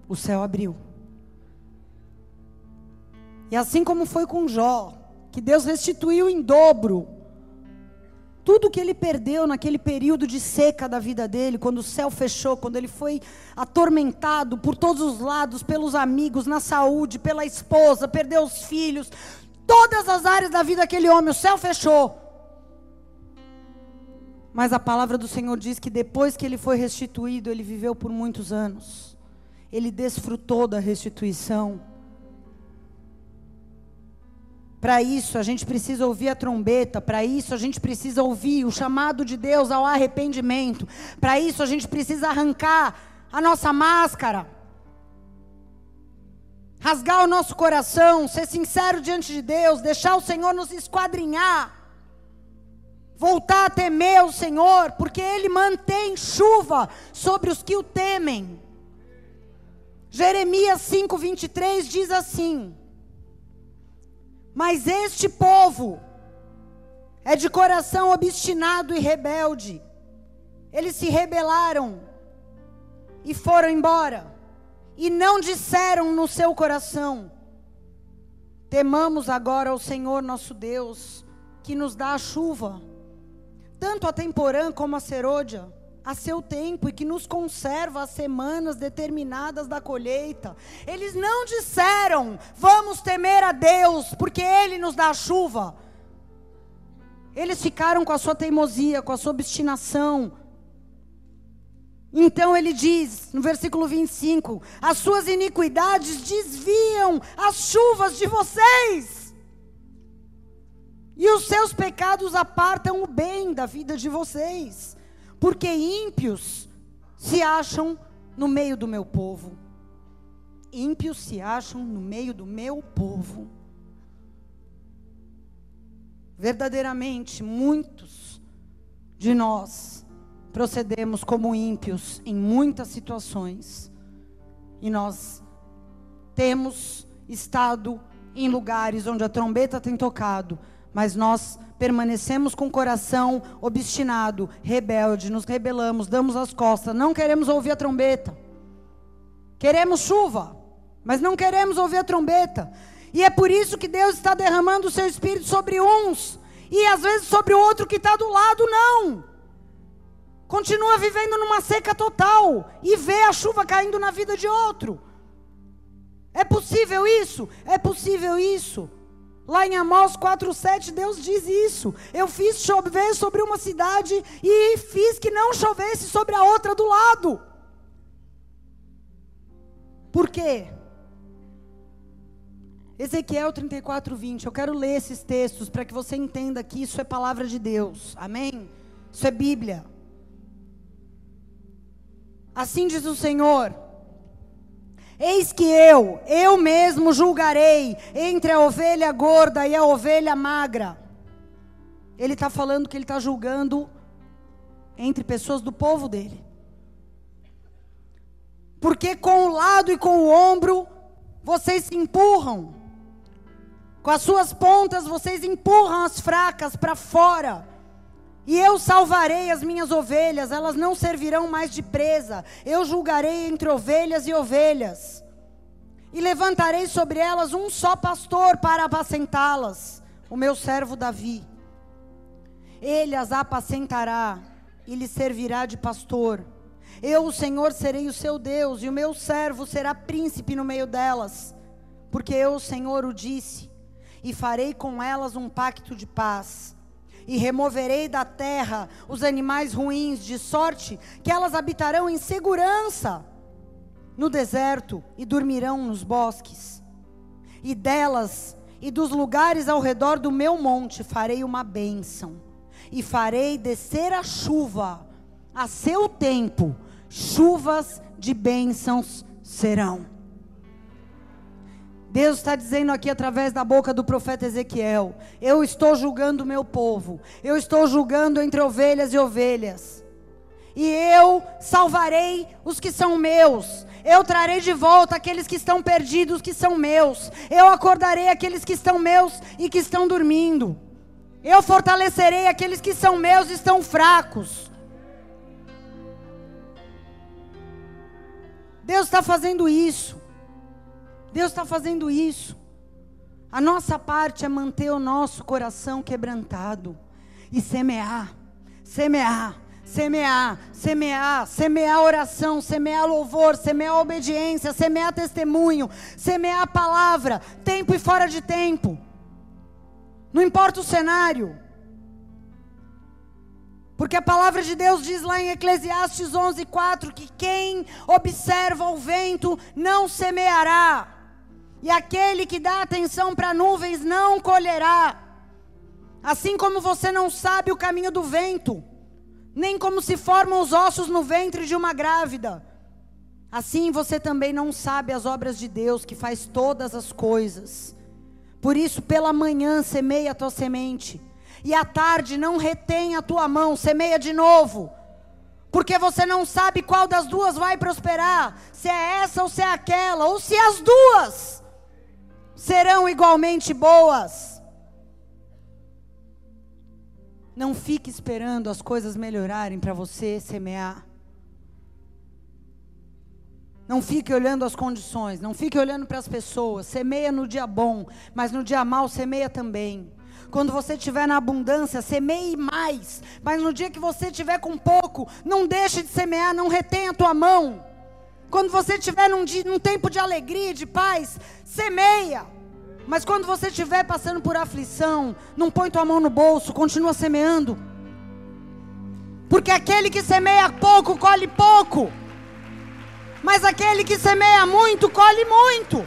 o céu abriu. E assim como foi com Jó, que Deus restituiu em dobro tudo que ele perdeu naquele período de seca da vida dele, quando o céu fechou, quando ele foi atormentado por todos os lados, pelos amigos, na saúde, pela esposa, perdeu os filhos, todas as áreas da vida daquele homem, o céu fechou. Mas a palavra do Senhor diz que depois que ele foi restituído, ele viveu por muitos anos. Ele desfrutou da restituição. Para isso a gente precisa ouvir a trombeta, para isso a gente precisa ouvir o chamado de Deus ao arrependimento, para isso a gente precisa arrancar a nossa máscara, rasgar o nosso coração, ser sincero diante de Deus, deixar o Senhor nos esquadrinhar, voltar a temer o Senhor, porque Ele mantém chuva sobre os que o temem. Jeremias 5:23 diz assim: mas este povo é de coração obstinado e rebelde. Eles se rebelaram e foram embora. E não disseram no seu coração: temamos agora ao Senhor nosso Deus, que nos dá a chuva, tanto a temporã como a serôdia, a seu tempo, e que nos conserva as semanas determinadas da colheita. Eles não disseram: vamos temer a Deus, porque Ele nos dá a chuva. Eles ficaram com a sua teimosia, com a sua obstinação. Então ele diz, no versículo 25, as suas iniquidades desviam as chuvas de vocês, e os seus pecados apartam o bem da vida de vocês. Porque ímpios se acham no meio do meu povo. Ímpios se acham no meio do meu povo. Verdadeiramente, muitos de nós procedemos como ímpios em muitas situações. E nós temos estado em lugares onde a trombeta tem tocado, mas nós permanecemos com o coração obstinado, rebelde, nos rebelamos, damos as costas, não queremos ouvir a trombeta. Queremos chuva, mas não queremos ouvir a trombeta. E é por isso que Deus está derramando o seu Espírito sobre uns, e às vezes sobre o outro que está do lado, não. Continua vivendo numa seca total, e vê a chuva caindo na vida de outro. É possível isso? É possível isso. Lá em Amós 4:7, Deus diz isso: eu fiz chover sobre uma cidade e fiz que não chovesse sobre a outra do lado. Por quê? Ezequiel 34:20, eu quero ler esses textos para que você entenda que isso é palavra de Deus, amém? Isso é Bíblia. Assim diz o Senhor: eis que eu mesmo julgarei entre a ovelha gorda e a ovelha magra. Ele está falando que ele está julgando entre pessoas do povo dele. Porque com o lado e com o ombro vocês se empurram. Com as suas pontas vocês empurram as fracas para fora. E eu salvarei as minhas ovelhas, elas não servirão mais de presa. Eu julgarei entre ovelhas e ovelhas. E levantarei sobre elas um só pastor para apacentá-las, o meu servo Davi. Ele as apacentará e lhes servirá de pastor. Eu, o Senhor, serei o seu Deus, e o meu servo será príncipe no meio delas. porque eu, o Senhor, o disse, e farei com elas um pacto de paz, e removerei da terra os animais ruins, de sorte que elas habitarão em segurança no deserto e dormirão nos bosques. E delas e dos lugares ao redor do meu monte farei uma bênção, e farei descer a chuva a seu tempo, chuvas de bênçãos serão. Deus está dizendo aqui através da boca do profeta Ezequiel: eu estou julgando o meu povo, eu estou julgando entre ovelhas e ovelhas, e eu salvarei os que são meus, eu trarei de volta aqueles que estão perdidos, que são meus, eu acordarei aqueles que estão meus e que estão dormindo, eu fortalecerei aqueles que são meus e estão fracos. Deus está fazendo isso. Deus está fazendo isso. A nossa parte é manter o nosso coração quebrantado e semear, semear, semear, semear, semear oração, semear louvor, semear obediência, semear testemunho, semear a palavra, tempo e fora de tempo. Não importa o cenário. Porque a palavra de Deus diz lá em Eclesiastes 11:4 que quem observa o vento não semeará, e aquele que dá atenção para nuvens não colherá. Assim como você não sabe o caminho do vento, nem como se formam os ossos no ventre de uma grávida, assim você também não sabe as obras de Deus, que faz todas as coisas. Por isso, pela manhã semeia a tua semente, e à tarde não retém a tua mão, semeia de novo, porque você não sabe qual das duas vai prosperar, se é essa ou se é aquela, ou se as duas serão igualmente boas. Não fique esperando as coisas melhorarem para você semear. Não fique olhando as condições, não fique olhando para as pessoas. Semeia no dia bom, mas no dia mau semeia também. Quando você estiver na abundância, semeie mais, mas no dia que você estiver com pouco, não deixe de semear, não retenha a tua mão. Quando você estiver num tempo de alegria, de paz, semeia. Mas quando você estiver passando por aflição, não põe tua mão no bolso, continua semeando. Porque aquele que semeia pouco, colhe pouco. Mas aquele que semeia muito, colhe muito.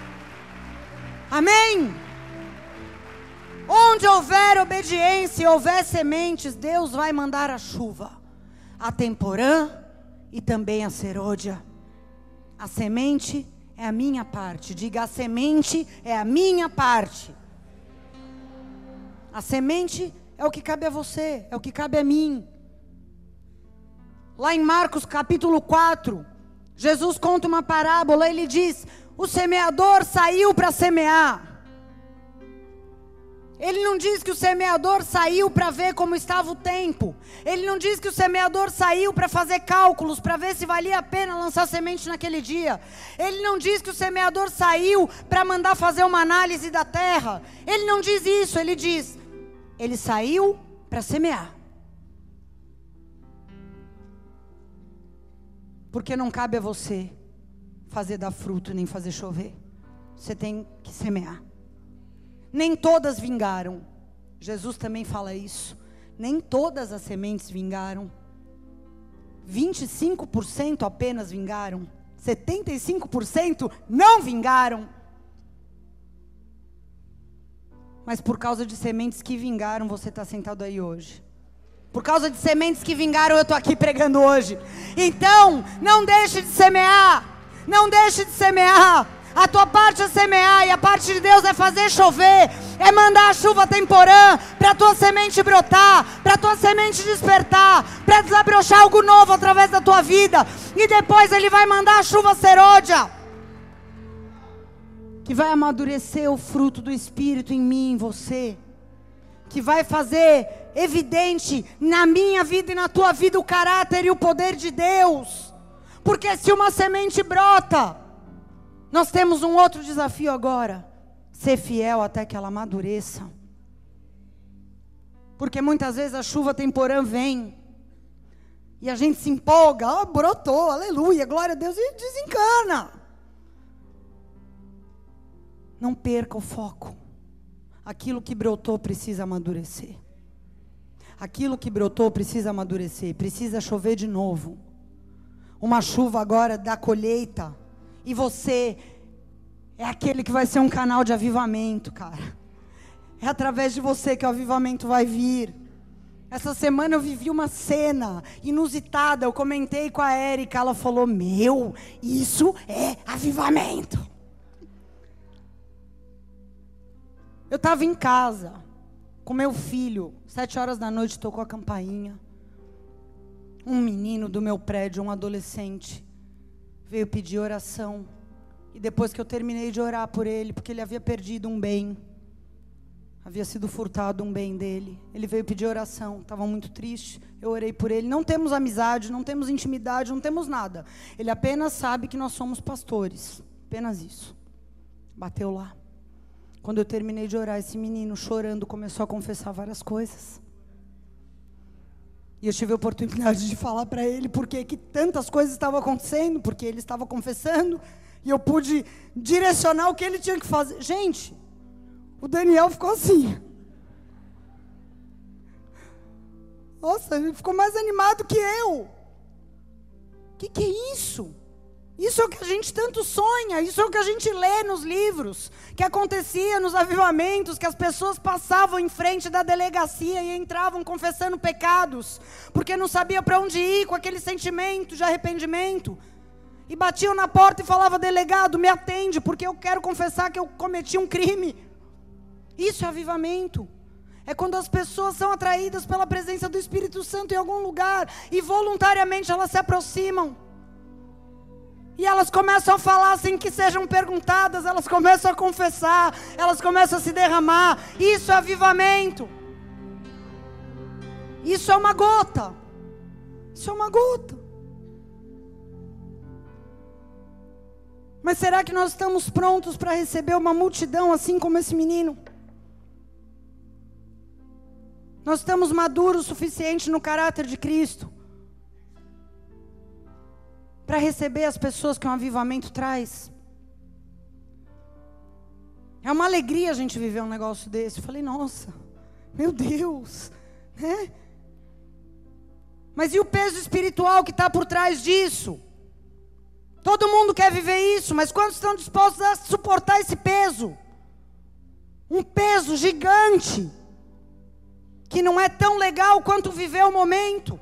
Amém? Onde houver obediência e houver sementes, Deus vai mandar a chuva, a temporã e também a serôdia. A semente é a minha parte. Diga: a semente é a minha parte. A semente é o que cabe a você, é o que cabe a mim. Lá em Marcos capítulo 4, Jesus conta uma parábola. Ele diz: o semeador saiu para semear. Ele não diz que o semeador saiu para ver como estava o tempo. Ele não diz que o semeador saiu para fazer cálculos, para ver se valia a pena lançar semente naquele dia. Ele não diz que o semeador saiu para mandar fazer uma análise da terra. Ele não diz isso, ele diz: ele saiu para semear. Porque não cabe a você fazer dar fruto, nem fazer chover. Você tem que semear. Nem todas vingaram. Jesus também fala isso. Nem todas as sementes vingaram. 25% apenas vingaram. 75% não vingaram. Mas por causa de sementes que vingaram, você está sentado aí hoje. Por causa de sementes que vingaram, eu estou aqui pregando hoje. Então, não deixe de semear. Não deixe de semear. A tua parte é semear, e a parte de Deus é fazer chover, é mandar a chuva temporã para a tua semente brotar, para a tua semente despertar, para desabrochar algo novo através da tua vida. E depois Ele vai mandar a chuva serôdia, que vai amadurecer o fruto do Espírito em mim, em você, que vai fazer evidente na minha vida e na tua vida o caráter e o poder de Deus. Porque se uma semente brota, nós temos um outro desafio agora: ser fiel até que ela amadureça. Porque muitas vezes a chuva temporã vem e a gente se empolga, brotou, aleluia, glória a Deus, e desencana. Não perca o foco. Aquilo que brotou precisa amadurecer. Aquilo que brotou precisa amadurecer. Precisa chover de novo. Uma chuva agora da colheita. E você é aquele que vai ser um canal de avivamento, cara. É através de você que o avivamento vai vir. Essa semana eu vivi uma cena inusitada. Eu comentei com a Érica. Ela falou, isso é avivamento. Eu estava em casa, com meu filho, 7 horas da noite tocou a campainha. Um menino do meu prédio, um adolescente, veio pedir oração. E depois que eu terminei de orar por ele, porque ele havia perdido um bem, havia sido furtado um bem dele, ele veio pedir oração, estava muito triste, eu orei por ele. Não temos amizade, não temos intimidade, não temos nada. Ele apenas sabe que nós somos pastores, apenas isso. Bateu lá. Quando eu terminei de orar, esse menino chorando começou a confessar várias coisas. E eu tive a oportunidade de falar para ele porque que tantas coisas estavam acontecendo, porque ele estava confessando, e eu pude direcionar o que ele tinha que fazer. Gente, o Daniel ficou assim. Nossa, ele ficou mais animado que eu. Que é isso? Isso é o que a gente tanto sonha, isso é o que a gente lê nos livros, que acontecia nos avivamentos, que as pessoas passavam em frente da delegacia e entravam confessando pecados, porque não sabia para onde ir com aquele sentimento de arrependimento, e batiam na porta e falavam, delegado, me atende, porque eu quero confessar que eu cometi um crime. Isso é avivamento. É quando as pessoas são atraídas pela presença do Espírito Santo em algum lugar, e voluntariamente elas se aproximam. E elas começam a falar sem que sejam perguntadas, elas começam a confessar, elas começam a se derramar. Isso é avivamento. Isso é uma gota. Isso é uma gota. Mas será que nós estamos prontos para receber uma multidão assim como esse menino? Nós estamos maduros o suficiente no caráter de Cristo para receber as pessoas que um avivamento traz? É uma alegria a gente viver um negócio desse. Eu falei, nossa, meu Deus, né? Mas e o peso espiritual que está por trás disso? Todo mundo quer viver isso, mas quantos estão dispostos a suportar esse peso? Um peso gigante, que não é tão legal quanto viver o momento.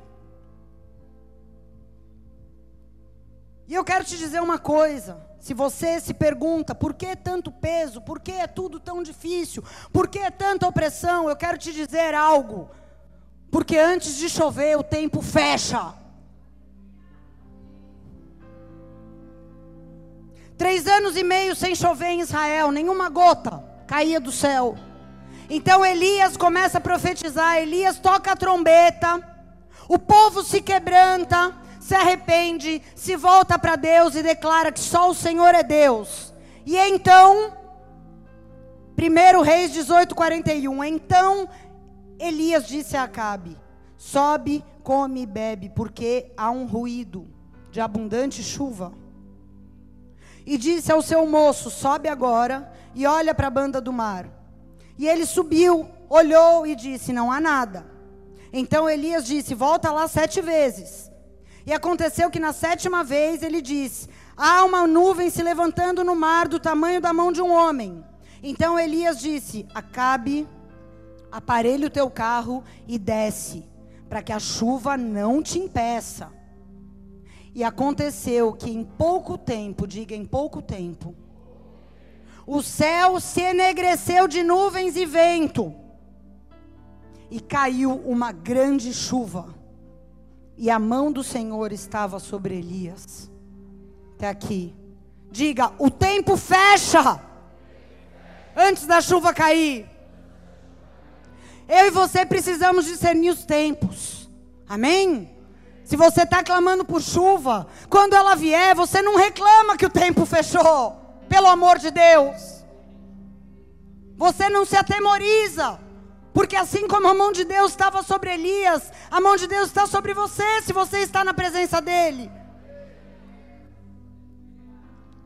E eu quero te dizer uma coisa, se você se pergunta, por que tanto peso, por que é tudo tão difícil, por que é tanta opressão, eu quero te dizer algo, porque antes de chover o tempo fecha. 3 anos e meio sem chover em Israel, nenhuma gota caía do céu. Então Elias começa a profetizar, Elias toca a trombeta, o povo se quebranta, se arrepende, se volta para Deus e declara que só o Senhor é Deus. E então, 1 Reis 18:41, então Elias disse a Acabe, sobe, come e bebe, porque há um ruído de abundante chuva. E disse ao seu moço, sobe agora e olha para a banda do mar. E ele subiu, olhou e disse, não há nada. Então Elias disse, volta lá 7 vezes. E aconteceu que na 7ª vez ele disse, há uma nuvem se levantando no mar do tamanho da mão de um homem. Então Elias disse, Acabe, aparelha o teu carro e desce, para que a chuva não te impeça. E aconteceu que em pouco tempo, diga em pouco tempo, o céu se enegreceu de nuvens e vento, e caiu uma grande chuva, e a mão do Senhor estava sobre Elias. Até aqui. Diga, o tempo fecha, antes da chuva cair. Eu e você precisamos discernir os tempos, amém? Se você está clamando por chuva, quando ela vier, você não reclama que o tempo fechou, pelo amor de Deus. Você não se atemoriza, porque assim como a mão de Deus estava sobre Elias, a mão de Deus está sobre você, se você está na presença dEle.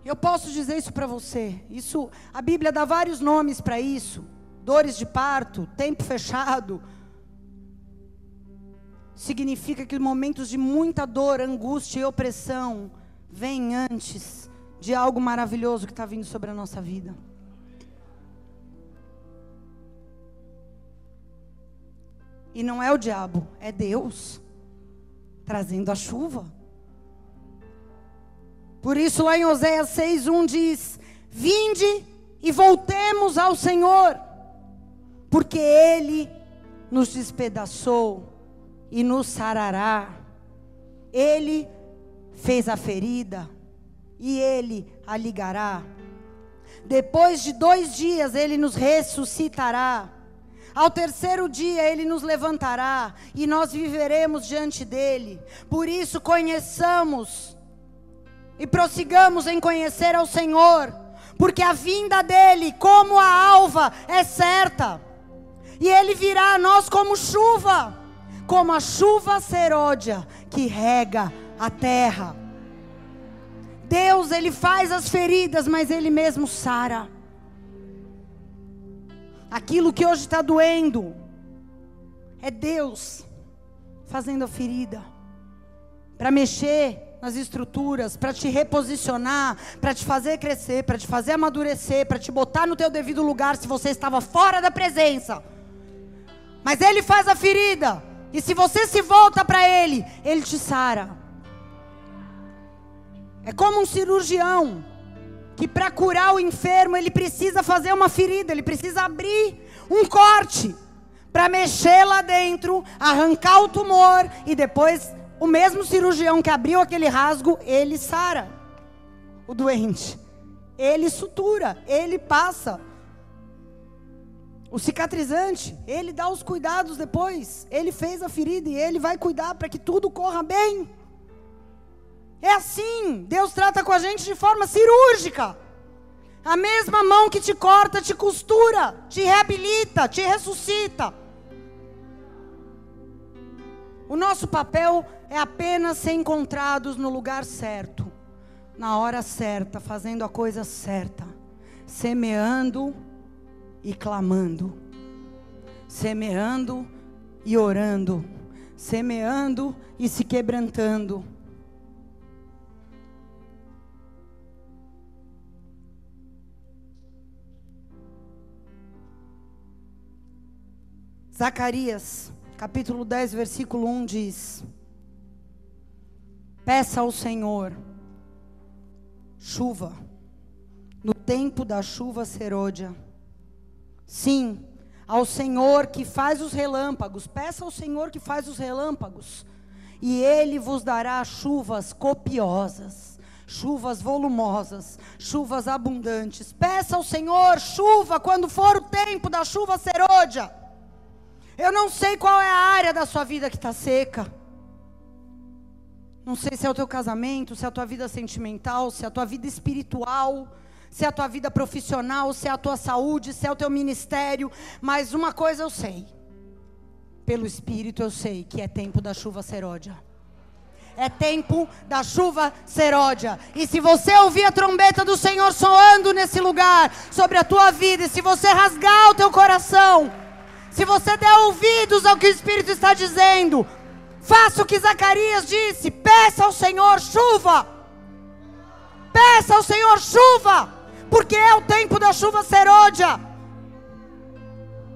Eu posso dizer isso para você. Isso, a Bíblia dá vários nomes para isso. Dores de parto, tempo fechado. Significa que momentos de muita dor, angústia e opressão vêm antes de algo maravilhoso que está vindo sobre a nossa vida. E não é o diabo, é Deus trazendo a chuva. Por isso lá em Oséias 6:1 diz: vinde e voltemos ao Senhor, porque Ele nos despedaçou e nos sarará. Ele fez a ferida e Ele a ligará. Depois de 2 dias Ele nos ressuscitará. Ao 3º dia Ele nos levantará e nós viveremos diante dEle. Por isso conheçamos e prossigamos em conhecer ao Senhor, porque a vinda dEle, como a alva, é certa. E Ele virá a nós como chuva, como a chuva serôdia que rega a terra. Deus, Ele faz as feridas, mas Ele mesmo sara. Aquilo que hoje está doendo, é Deus fazendo a ferida, para mexer nas estruturas, para te reposicionar, para te fazer crescer, para te fazer amadurecer, para te botar no teu devido lugar se você estava fora da presença. Mas Ele faz a ferida, e se você se volta para Ele, Ele te sara. É como um cirurgião, que para curar o enfermo, ele precisa fazer uma ferida, ele precisa abrir um corte, para mexer lá dentro, arrancar o tumor, e depois, o mesmo cirurgião que abriu aquele rasgo, ele sara o doente, ele sutura, ele passa o cicatrizante, ele dá os cuidados depois, ele fez a ferida e ele vai cuidar para que tudo corra bem. É assim, Deus trata com a gente de forma cirúrgica. A mesma mão que te corta, te costura, te reabilita, te ressuscita. O nosso papel é apenas ser encontrados no lugar certo, na hora certa, fazendo a coisa certa, semeando e clamando, semeando e orando, semeando e se quebrantando. Zacarias, capítulo 10, versículo 1 diz: peça ao Senhor chuva, no tempo da chuva serôdia. Sim, ao Senhor que faz os relâmpagos, peça ao Senhor que faz os relâmpagos, e Ele vos dará chuvas copiosas, chuvas volumosas, chuvas abundantes. Peça ao Senhor chuva quando for o tempo da chuva serôdia. Eu não sei qual é a área da sua vida que está seca. Não sei se é o teu casamento, se é a tua vida sentimental, se é a tua vida espiritual, se é a tua vida profissional, se é a tua saúde, se é o teu ministério. Mas uma coisa eu sei, pelo Espírito eu sei que é tempo da chuva serôdia. É tempo da chuva serôdia. E se você ouvir a trombeta do Senhor soando nesse lugar, sobre a tua vida, e se você rasgar o teu coração, se você der ouvidos ao que o Espírito está dizendo, faça o que Zacarias disse: peça ao Senhor chuva. Peça ao Senhor chuva, porque é o tempo da chuva serôdia.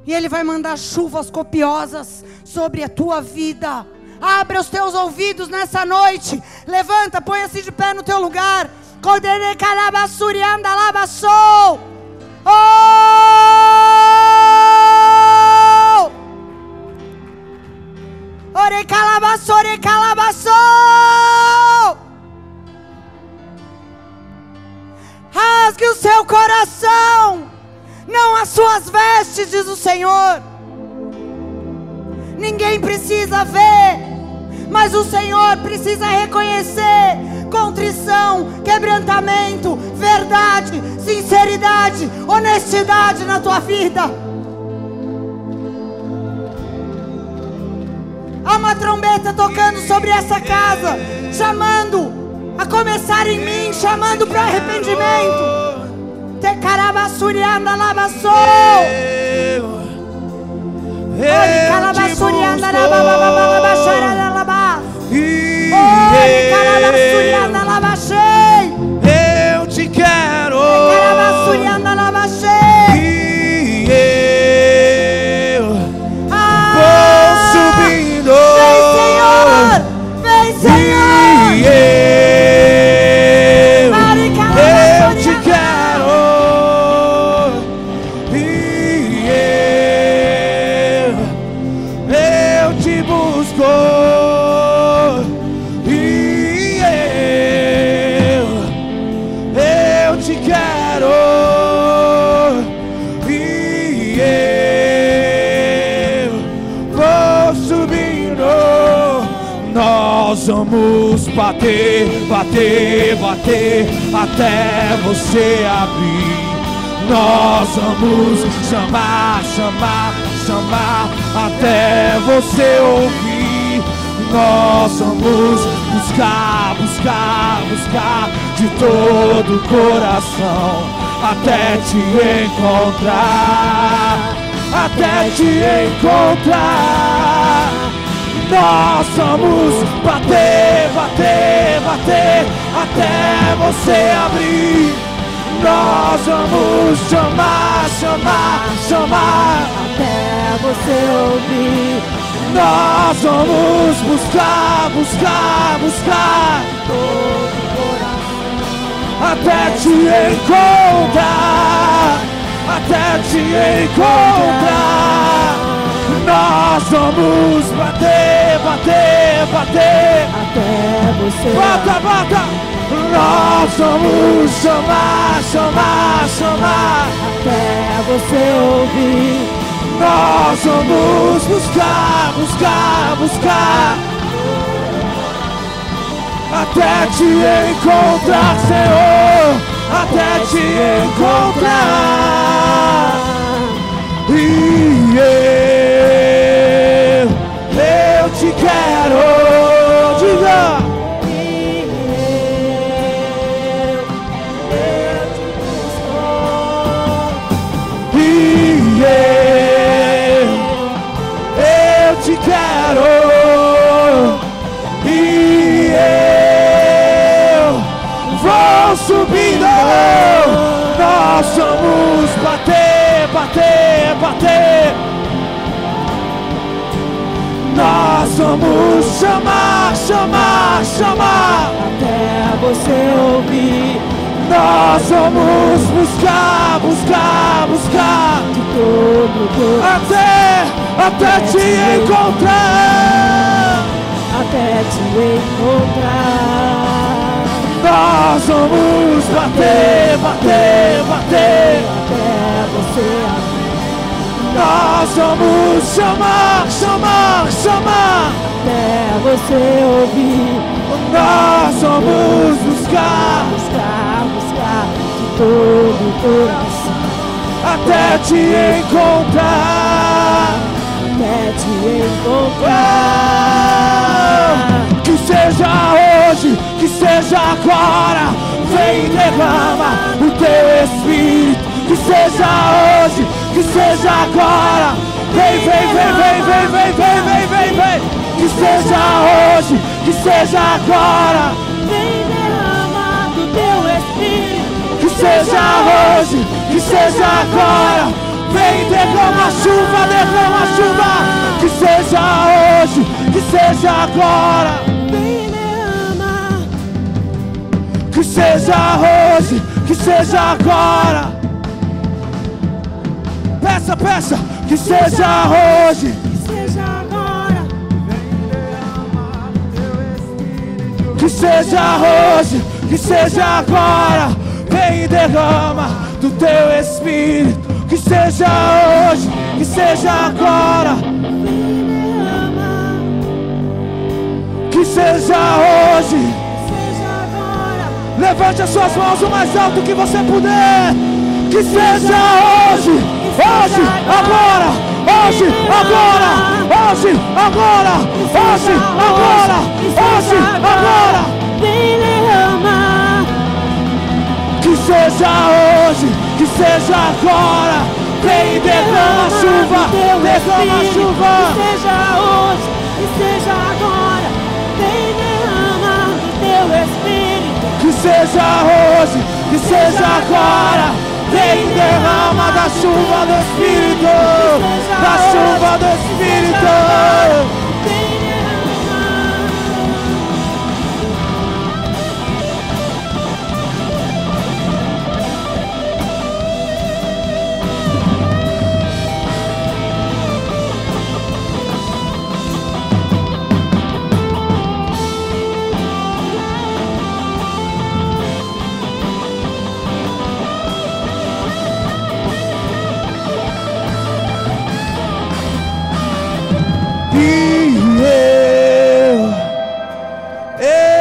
E Ele vai mandar chuvas copiosas sobre a tua vida. Abra os teus ouvidos nessa noite. Levanta, põe-se de pé no teu lugar. Ore calabaço, ore calabaço. Rasgue o seu coração, não as suas vestes, diz o Senhor. Ninguém precisa ver, mas o Senhor precisa reconhecer contrição, quebrantamento, verdade, sinceridade, honestidade na tua vida. Há uma trombeta tocando sobre essa casa, chamando a começar em mim, chamando para arrependimento. Te carabassurianda lavassou. Oi, calabassurianda lavabababababaxara lava. Oi, calabassurianda lavaxei. Eu te quero. Calabassurianda lavaxei. Vou subindo. Vem, Senhor. Vem, Senhor. Eu te quero. Eu te busco. Eu te quero. Vou subindo. Nós vamos bater, bater, bater até você abrir. Nós vamos chamar, chamar, chamar até você ouvir. Nós vamos buscar, buscar, buscar de todo o coração até te encontrar, até te encontrar. Nós vamos bater, bater, bater até você abrir. Nós vamos chamar, chamar, chamar Até você ouvir. nós vamos buscar, buscar, buscar Todo o coração. até te encontrar, até te encontrar. Nós vamos bater, bater, bater Até você bata, bata. Nós vamos chamar, chamar, chamar Até você ouvir. nós vamos buscar, buscar, buscar até te encontrar, Senhor, até te encontrar. E eu te quero, diga. Eu te quero e eu vou subindo. Nós vamos bater, bater, bater. Nós vamos chamar, chamar, chamar Até você ouvir. nós vamos buscar, buscar, buscar De todo o coração. até te encontrar. Até te encontrar. Nós vamos bater, bater, bater. Até você abrir. Nós vamos chamar, chamar, chamar. Até você ouvir. Nós vamos buscar Buscar, buscar de todo o coração. até te encontrar. Até te encontrar. Que seja hoje, que seja agora. Vem e derrama o teu Espírito. Que seja hoje, que seja agora. Vem, vem, vem, vem, vem, vem, vem, vem, vem, vem. Que seja hoje, que seja agora. Vem derramar do teu Espírito. Que seja hoje, que seja agora. Vem, derrama chuva, derrama chuva. Que seja hoje, que seja agora. Vem derramar. Que seja hoje, que seja agora. Peça, peça, que seja hoje. Que seja agora. Que seja hoje, que seja agora. Vem e derrama do teu Espírito. Que seja hoje, que seja agora. Que seja hoje. Seja agora. Levante as suas mãos o mais alto que você puder. Que seja hoje, hoje, agora, hoje, agora, hoje, agora, hoje, agora, hoje, agora. Vem derramar. seja hoje, que seja agora. Vem e derrama chuva, derrama chuva. Que seja hoje, que seja agora. Vem e derrama do teu Espírito. Que seja hoje, que seja agora. Vem e derrama da chuva do Espírito, da chuva do Espírito. Vem e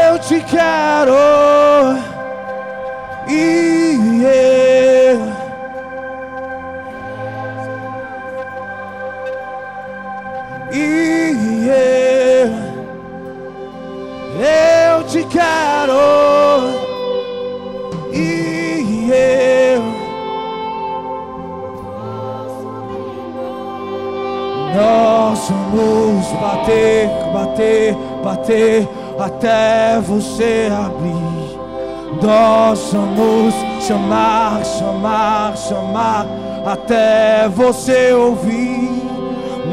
eu te quero, e eu te quero, e nós vamos bater, bater, bater até você abrir. Nós vamos chamar, chamar, chamar até você ouvir.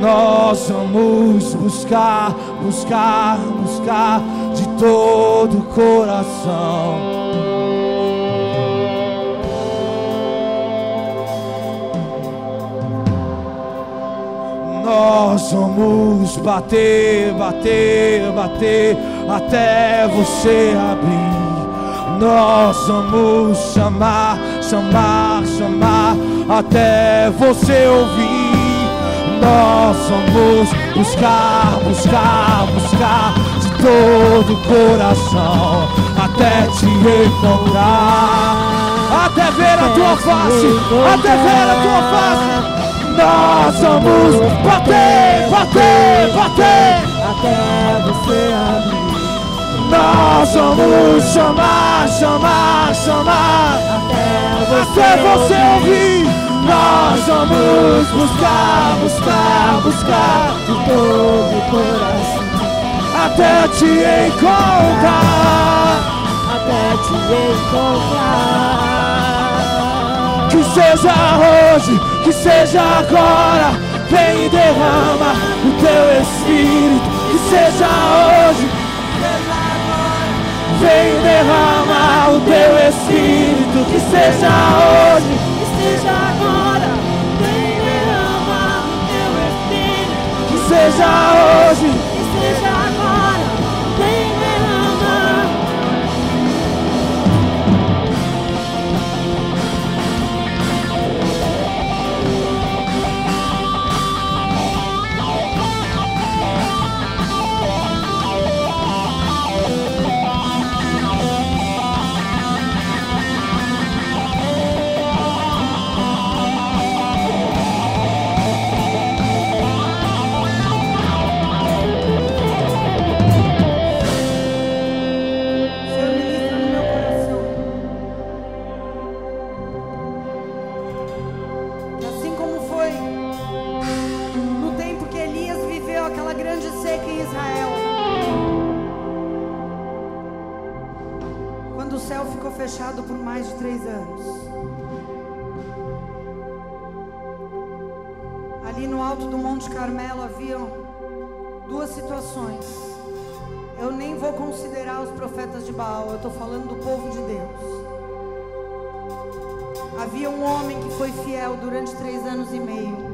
Nós vamos buscar, buscar, buscar de todo o coração. Nós vamos bater, bater, bater até você abrir. Nós vamos chamar, chamar, chamar até você ouvir. Nós vamos buscar, buscar, buscar de todo o coração até te encontrar, até ver a tua face, até ver a tua face. Nós vamos bater, bater, bater até você abrir. Nós vamos chamar, chamar, chamar até você ouvir. Nós vamos buscar, buscar, buscar de todo o coração até te encontrar, até te encontrar. Que seja hoje, que seja agora. Vem e derrama o teu Espírito. Que seja hoje, vem e derrama o teu Espírito. Que seja hoje, que seja agora. Vem e derrama o teu Espírito. que seja hoje, Que seja agora. Vem e derrama. Fechado por mais de 3 anos. Ali no alto do Monte Carmelo haviam 2 situações. Eu nem vou considerar os profetas de Baal, eu estou falando do povo de Deus. Havia um homem que foi fiel durante 3 anos e meio.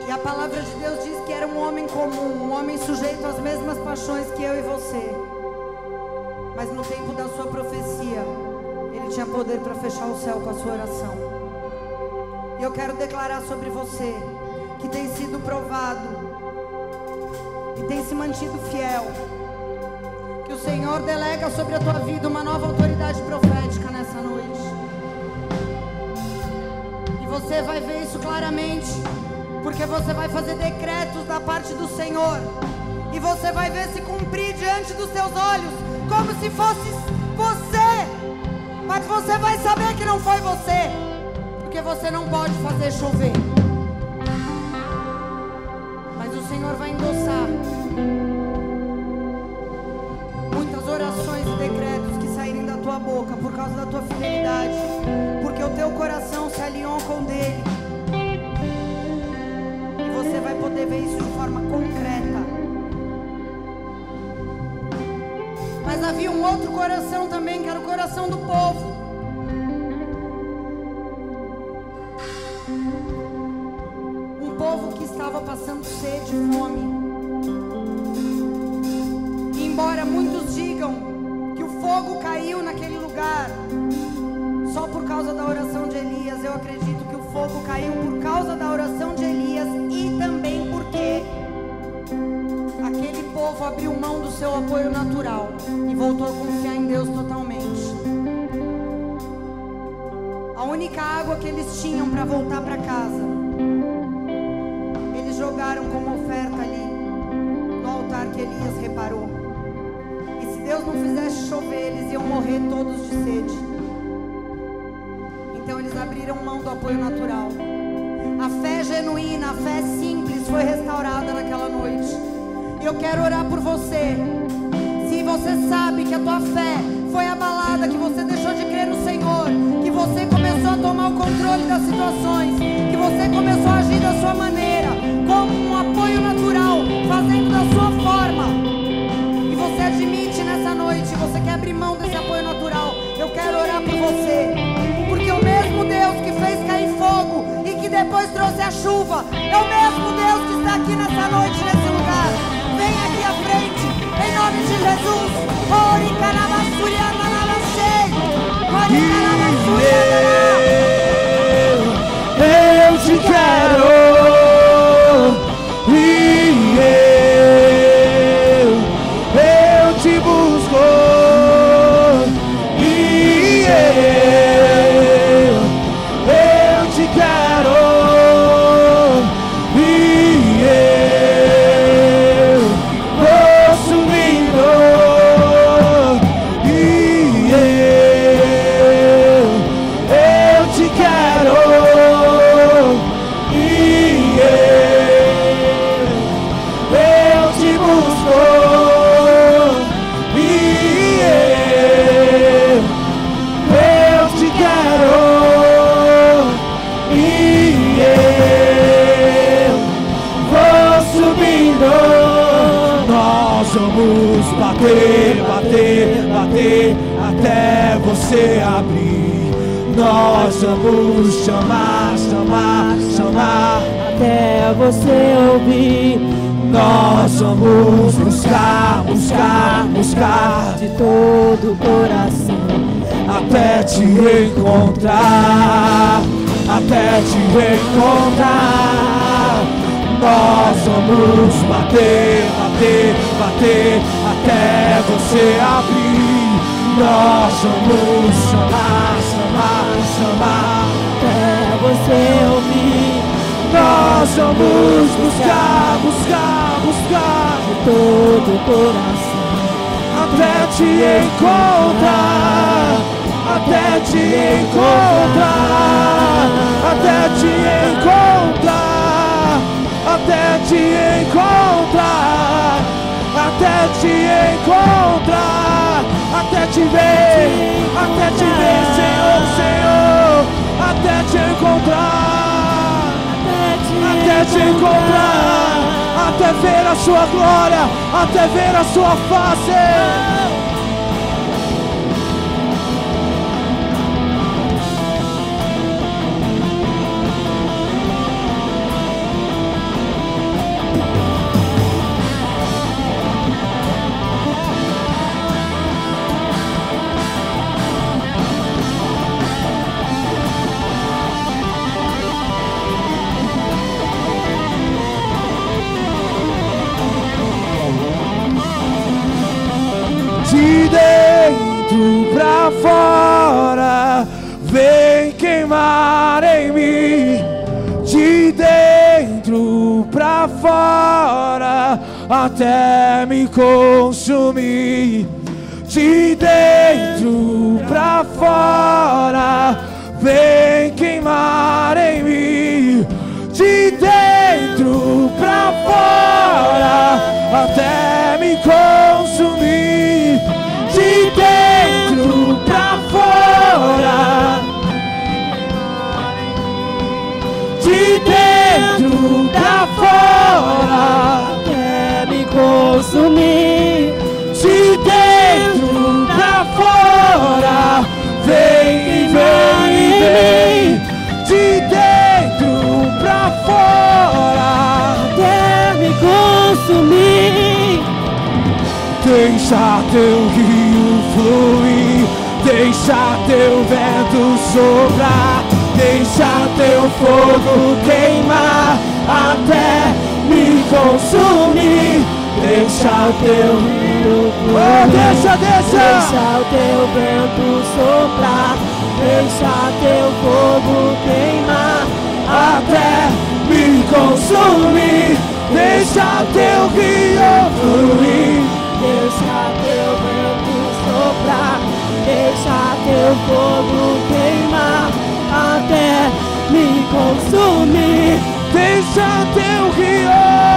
E a palavra de Deus diz que era um homem comum, um homem sujeito às mesmas paixões que eu e você. Mas no tempo da sua profecia, ele tinha poder para fechar o céu com a sua oração. E eu quero declarar sobre você, que tem sido provado e tem se mantido fiel, que o Senhor delega sobre a tua vida uma nova autoridade profética nessa noite. E você vai ver isso claramente, porque você vai fazer decretos da parte do Senhor, e você vai ver se cumprir diante dos seus olhos como se fosse você. Mas você vai saber que não foi você, porque você não pode fazer chover. Mas o Senhor vai endossar muitas orações e decretos que saírem da tua boca por causa da tua fidelidade, porque o teu coração se alinhou com o dele. E você vai poder ver isso de forma concreta. Mas havia um outro coração também, que era o coração do povo. Um povo que estava passando sede e fome. E embora muitos digam que o fogo caiu naquele lugar só por causa da oração de Elias, eu acredito que o fogo caiu por causa da oração de Elias e também porque aquele povo abriu mão do seu apoio natural e voltou a confiar em Deus totalmente. A única água que eles tinham para voltar para casa, eles jogaram como oferta ali no altar que Elias reparou. E se Deus não fizesse chover, eles iam morrer todos de sede. Então eles abriram mão do apoio natural. A fé genuína, a fé simples foi restaurada naquela noite. Eu quero orar por você. Se você sabe que a tua fé foi abalada, que você deixou de crer no Senhor, que você começou a tomar o controle das situações, que você começou a agir da sua maneira, como um apoio natural, fazendo da sua forma, e você admite nessa noite, você quer abrir mão desse apoio natural, eu quero orar por você, porque o mesmo Deus que fez cair fogo e que depois trouxe a chuva, é o mesmo Deus que está aqui nessa noite, nesse lugar. Vem aqui à frente, em nome de Jesus. Eu te quero, e eu te busco, e eu te quero, e eu vou subindo, e eu te quero, e eu te busco, e eu te quero, e eu vou subindo. Nós vamos bater, bater, bater até você abrir. Nós vamos chamar, chamar, chamar Até você ouvir Nós vamos buscar, buscar, buscar de todo o coração. até te encontrar, até te encontrar. Nós vamos bater, bater, bater até você abrir. Nós vamos chamar, chamar, chamar Até você ouvir Nós vamos buscar, buscar, buscar de todo o coração. até te encontrar, até te encontrar, até te encontrar, até te encontrar, até te encontrar, até te ver, Senhor, Senhor, até te encontrar, até te encontrar, até ver a sua glória, até ver a sua face. De dentro pra fora, vem queimar em mim. De dentro pra fora, até me consumir. de dentro pra fora, vem queimar em mim. De dentro pra fora, até me consumir. De dentro pra fora, de dentro pra fora, Até me consumir. de dentro pra fora, vem, vem, vem. De dentro pra fora, Até me consumir. deixa teu rio fluir, deixa teu vento soprar, deixa teu fogo queimar até me consumir. Deixa teu rio fluir, Deixa o teu vento soprar, deixa teu fogo queimar até me consumir. Deixa teu rio fluir, Deixa teu vento soprar, deixa teu fogo queimar até me consumir. deixa teu rio.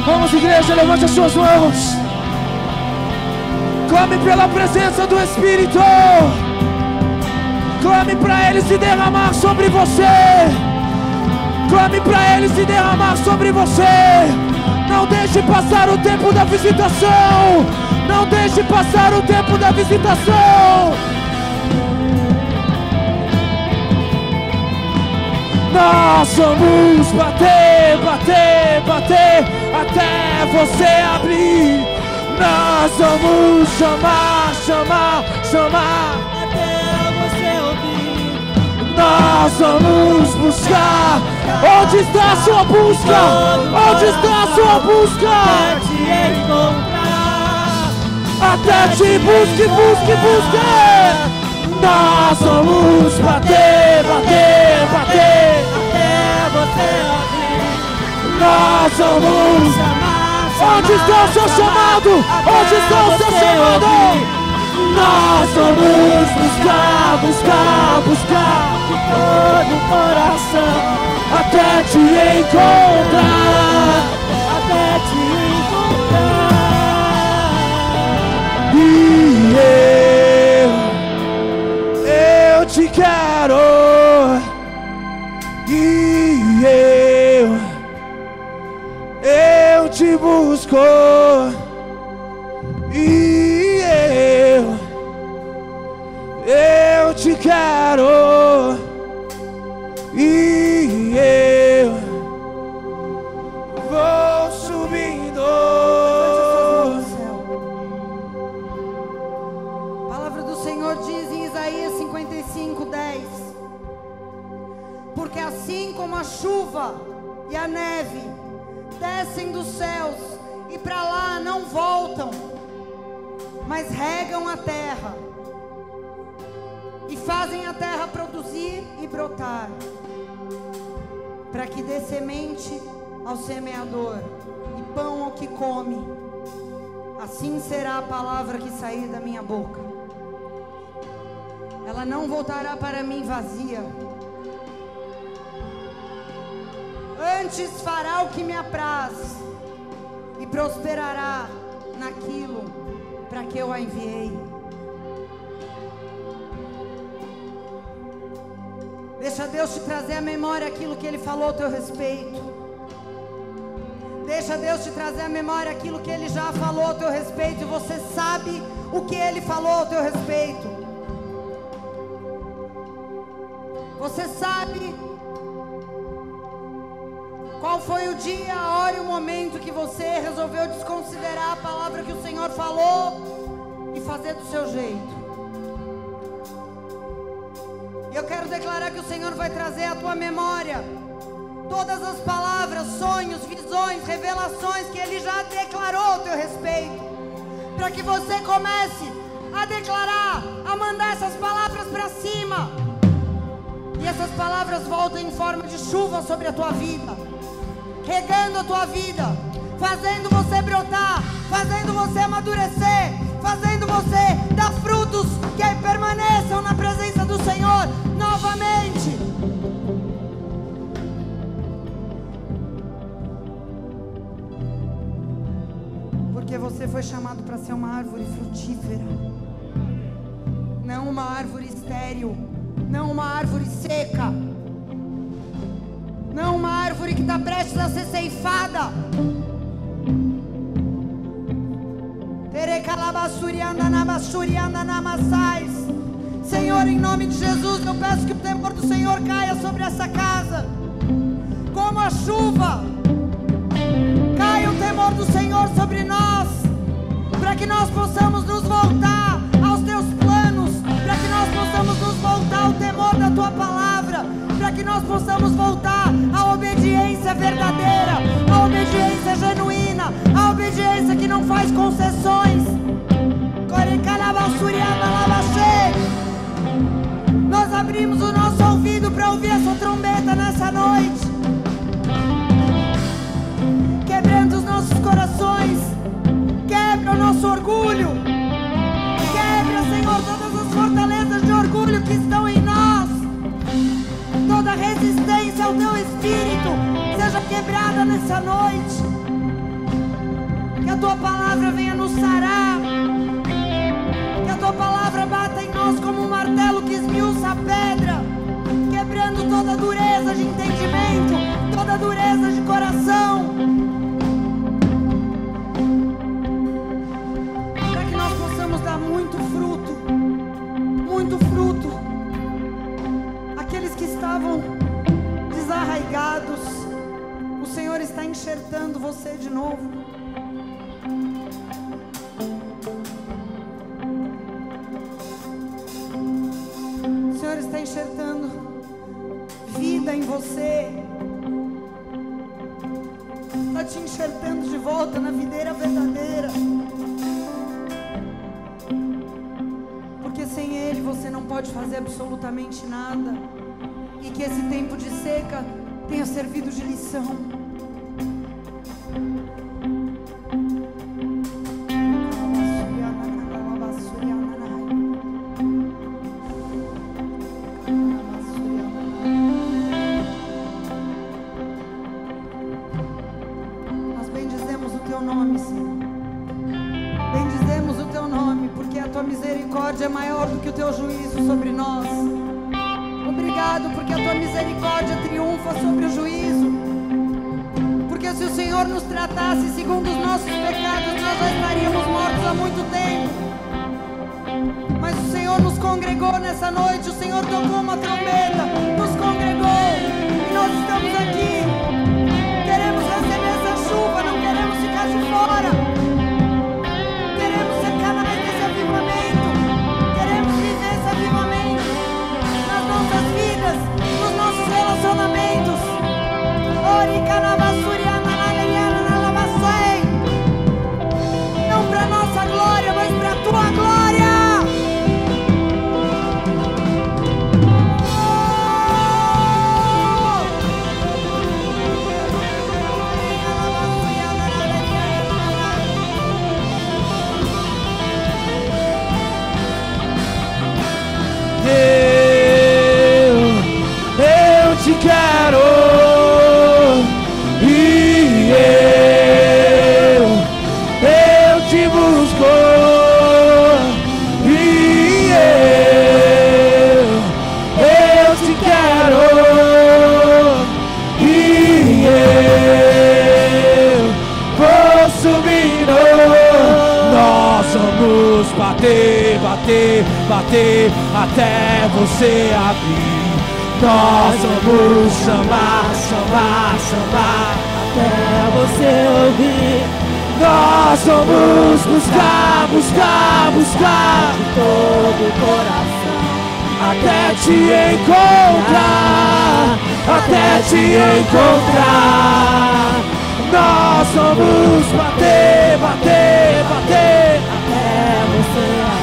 Vamos, igreja, levante as suas mãos. Clame pela presença do Espírito. Clame para Ele se derramar sobre você. Clame para Ele se derramar sobre você. Não deixe passar o tempo da visitação. Não deixe passar o tempo da visitação. Nós vamos bater, bater, bater até você abrir. Nós vamos chamar, chamar, chamar até você ouvir. Nós vamos buscar. Onde está a sua busca? Onde está a sua busca? Até te encontrar. Até te busque, busque, busque. Nós vamos bater, bater, bater até você ouvir. Nós vamos Chamar, Onde está o seu chamado? Onde está o seu chamado? Nós vamos buscar, buscar, buscar de todo o coração até te encontrar. até te encontrar. E eu te quero. busco e eu te quero e eu vou subindo. A palavra do Senhor diz em Isaías 55:10: porque assim como a chuva e a neve descem dos céus e para lá não voltam, mas regam a terra e fazem a terra produzir e brotar, para que dê semente ao semeador e pão ao que come, assim será a palavra que sair da minha boca. Ela não voltará para mim vazia, antes fará o que me apraz e prosperará naquilo para que eu a enviei. Deixa Deus te trazer à memória aquilo que Ele falou ao teu respeito. Deixa Deus te trazer à memória aquilo que Ele já falou ao teu respeito, e você sabe o que Ele falou ao teu respeito. Você sabe qual foi o dia, a hora e o momento que você resolveu desconsiderar a palavra que o Senhor falou e fazer do seu jeito. E eu quero declarar que o Senhor vai trazer à tua memória todas as palavras, sonhos, visões, revelações que Ele já declarou ao teu respeito, para que você comece a declarar, a mandar essas palavras para cima, e essas palavras voltem em forma de chuva sobre a tua vida, regando a tua vida, fazendo você brotar, fazendo você amadurecer, fazendo você dar frutos que permaneçam na presença do Senhor novamente. Porque você foi chamado para ser uma árvore frutífera, não uma árvore estéril, não uma árvore seca, não uma árvore que está prestes a ser ceifada. Senhor, em nome de Jesus, eu peço que o temor do Senhor caia sobre essa casa, como a chuva. Caia o temor do Senhor sobre nós, para que nós possamos nos voltar aos teus planos, para que nós possamos nos voltar ao temor da tua palavra, para que nós possamos voltar à obediência verdadeira, à obediência genuína, à obediência que não faz concessões. Nós abrimos o nosso ouvido para ouvir essa trombeta nessa noite. Quebrando os nossos corações, quebra o nosso orgulho, quebra, Senhor, todas as fortalezas de orgulho que estão em nós. Toda resistência ao teu espírito seja quebrada nessa noite. Que a tua palavra venha nos sarar, que a tua palavra bata em nós como um martelo que esmiuça a pedra, quebrando toda dureza de entendimento, toda dureza de coração, para que nós possamos dar muito fruto, muito fruto. Aqueles que estavam desarraigados, o Senhor está enxertando você de novo. O Senhor está enxertando vida em você, está te enxertando de volta na videira verdadeira, porque sem Ele você não pode fazer absolutamente nada, e que esse tempo de seca tenha servido de lição. É maior do que o teu juízo sobre nós. Obrigado, porque a tua misericórdia triunfa sobre o juízo. Porque se o Senhor Senhor nos tratasse segundo os nossos pecados, nós já estaríamos mortos há muito tempo. Mas o Senhor nos congregou nessa noite, o Senhor tocou uma trombeta, nos congregou, e nós estamos aqui. Queremos receber essa chuva, não queremos ficar de fora. Queremos ser canais desse avivamento, queremos viver esse avivamento nas nossas vidas, nos nossos relacionamentos. Não para nossa glória, mas para a tua glória. Eu te quero. Bater, bater, bater até você abrir. Nós vamos chamar, chamar, chamar até você ouvir. Nós vamos buscar, buscar, buscar de todo o coração até te encontrar, até te encontrar. Nós vamos bater, bater, bater até você abrir.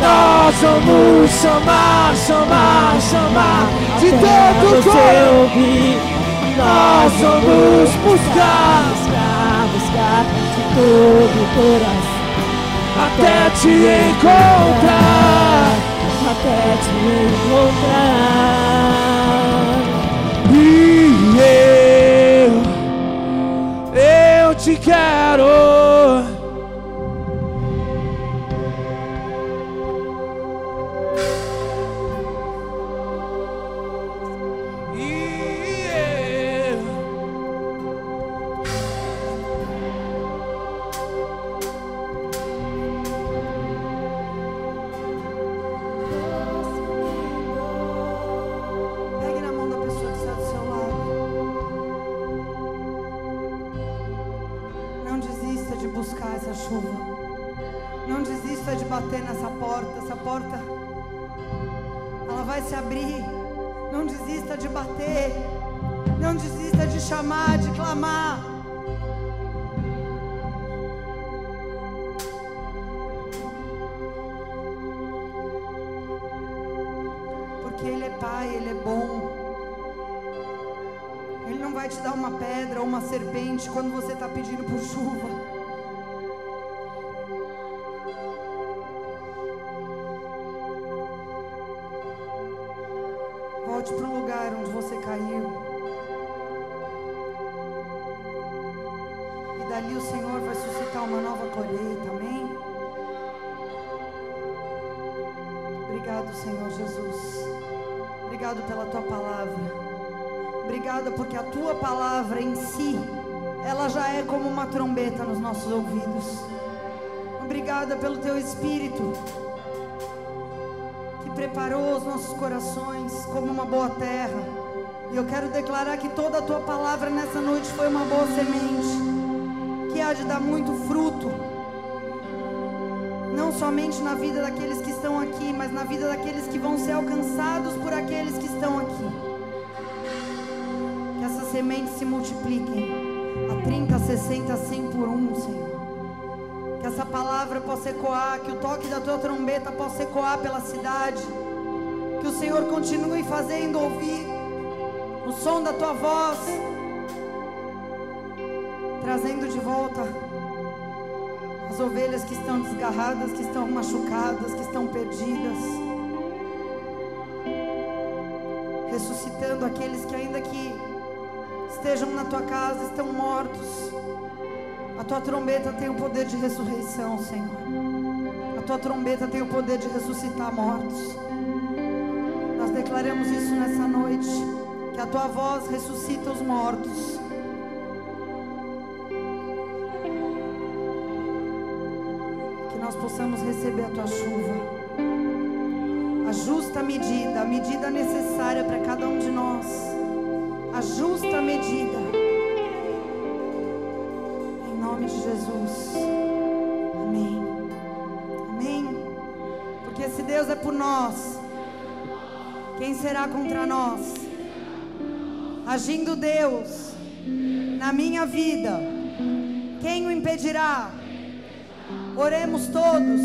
Nós vamos chamar, chamar, chamar de todo o coração. Nós vamos buscar, buscar, buscar de todo o coração até te encontrar, até te encontrar. E eu te quero. Não desista de bater nessa porta. Essa porta, ela vai se abrir. Não desista de bater. Não desista de chamar, de clamar. Porque Ele é Pai, Ele é bom. Ele não vai te dar uma pedra ou uma serpente quando você está pedindo por chuva. Volte para o lugar onde você caiu. E dali o Senhor vai suscitar uma nova colheita, amém? Obrigado, Senhor Jesus. Obrigado pela Tua palavra. Obrigada porque a Tua palavra em si, ela já é como uma trombeta nos nossos ouvidos. Obrigada pelo Teu Espírito, que preparou os nossos corações como uma boa terra. E eu quero declarar que toda a Tua palavra nessa noite foi uma boa semente, que há de dar muito fruto, não somente na vida daqueles que estão aqui, mas na vida daqueles que vão ser alcançados por aqueles que estão aqui. Que essas sementes se multipliquem a 30, 60, 100 por 1, Senhor. Que essa palavra possa ecoar, que o toque da Tua trombeta possa ecoar pela cidade. Que o Senhor continue fazendo ouvir o som da Tua voz, trazendo de volta as ovelhas que estão desgarradas, que estão machucadas, que estão perdidas. Ressuscitando aqueles que ainda que estejam na Tua casa, estão mortos. A Tua trombeta tem o poder de ressurreição, Senhor. A Tua trombeta tem o poder de ressuscitar mortos. Nós declaramos isso nessa noite, que a Tua voz ressuscita os mortos. nós possamos receber a tua chuva, a justa medida, a medida necessária para cada um de nós, a justa medida, em nome de Jesus. Amém, amém. Porque se Deus é por nós, quem será contra nós? Agindo Deus na minha vida, quem o impedirá? Oremos todos.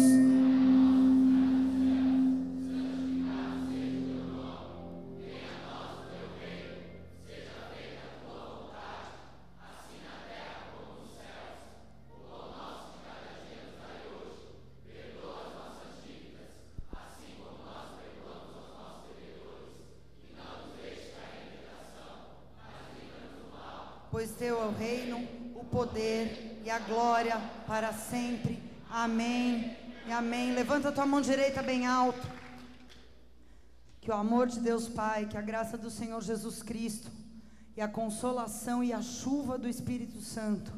Pois teu é o reino, o poder e a glória para sempre. Amém e amém. Levanta a tua mão direita bem alto. Que o amor de Deus Pai, que a graça do Senhor Jesus Cristo e a consolação e a chuva do Espírito Santo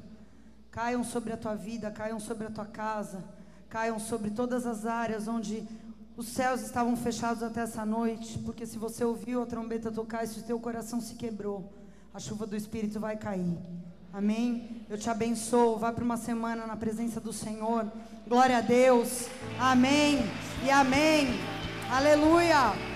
caiam sobre a tua vida, caiam sobre a tua casa, caiam sobre todas as áreas onde os céus estavam fechados até essa noite. Porque se você ouviu a trombeta tocar e se o teu coração se quebrou, a chuva do Espírito vai cair. Amém? Eu te abençoo. Vá para uma semana na presença do Senhor. Glória a Deus. Amém e amém. Aleluia.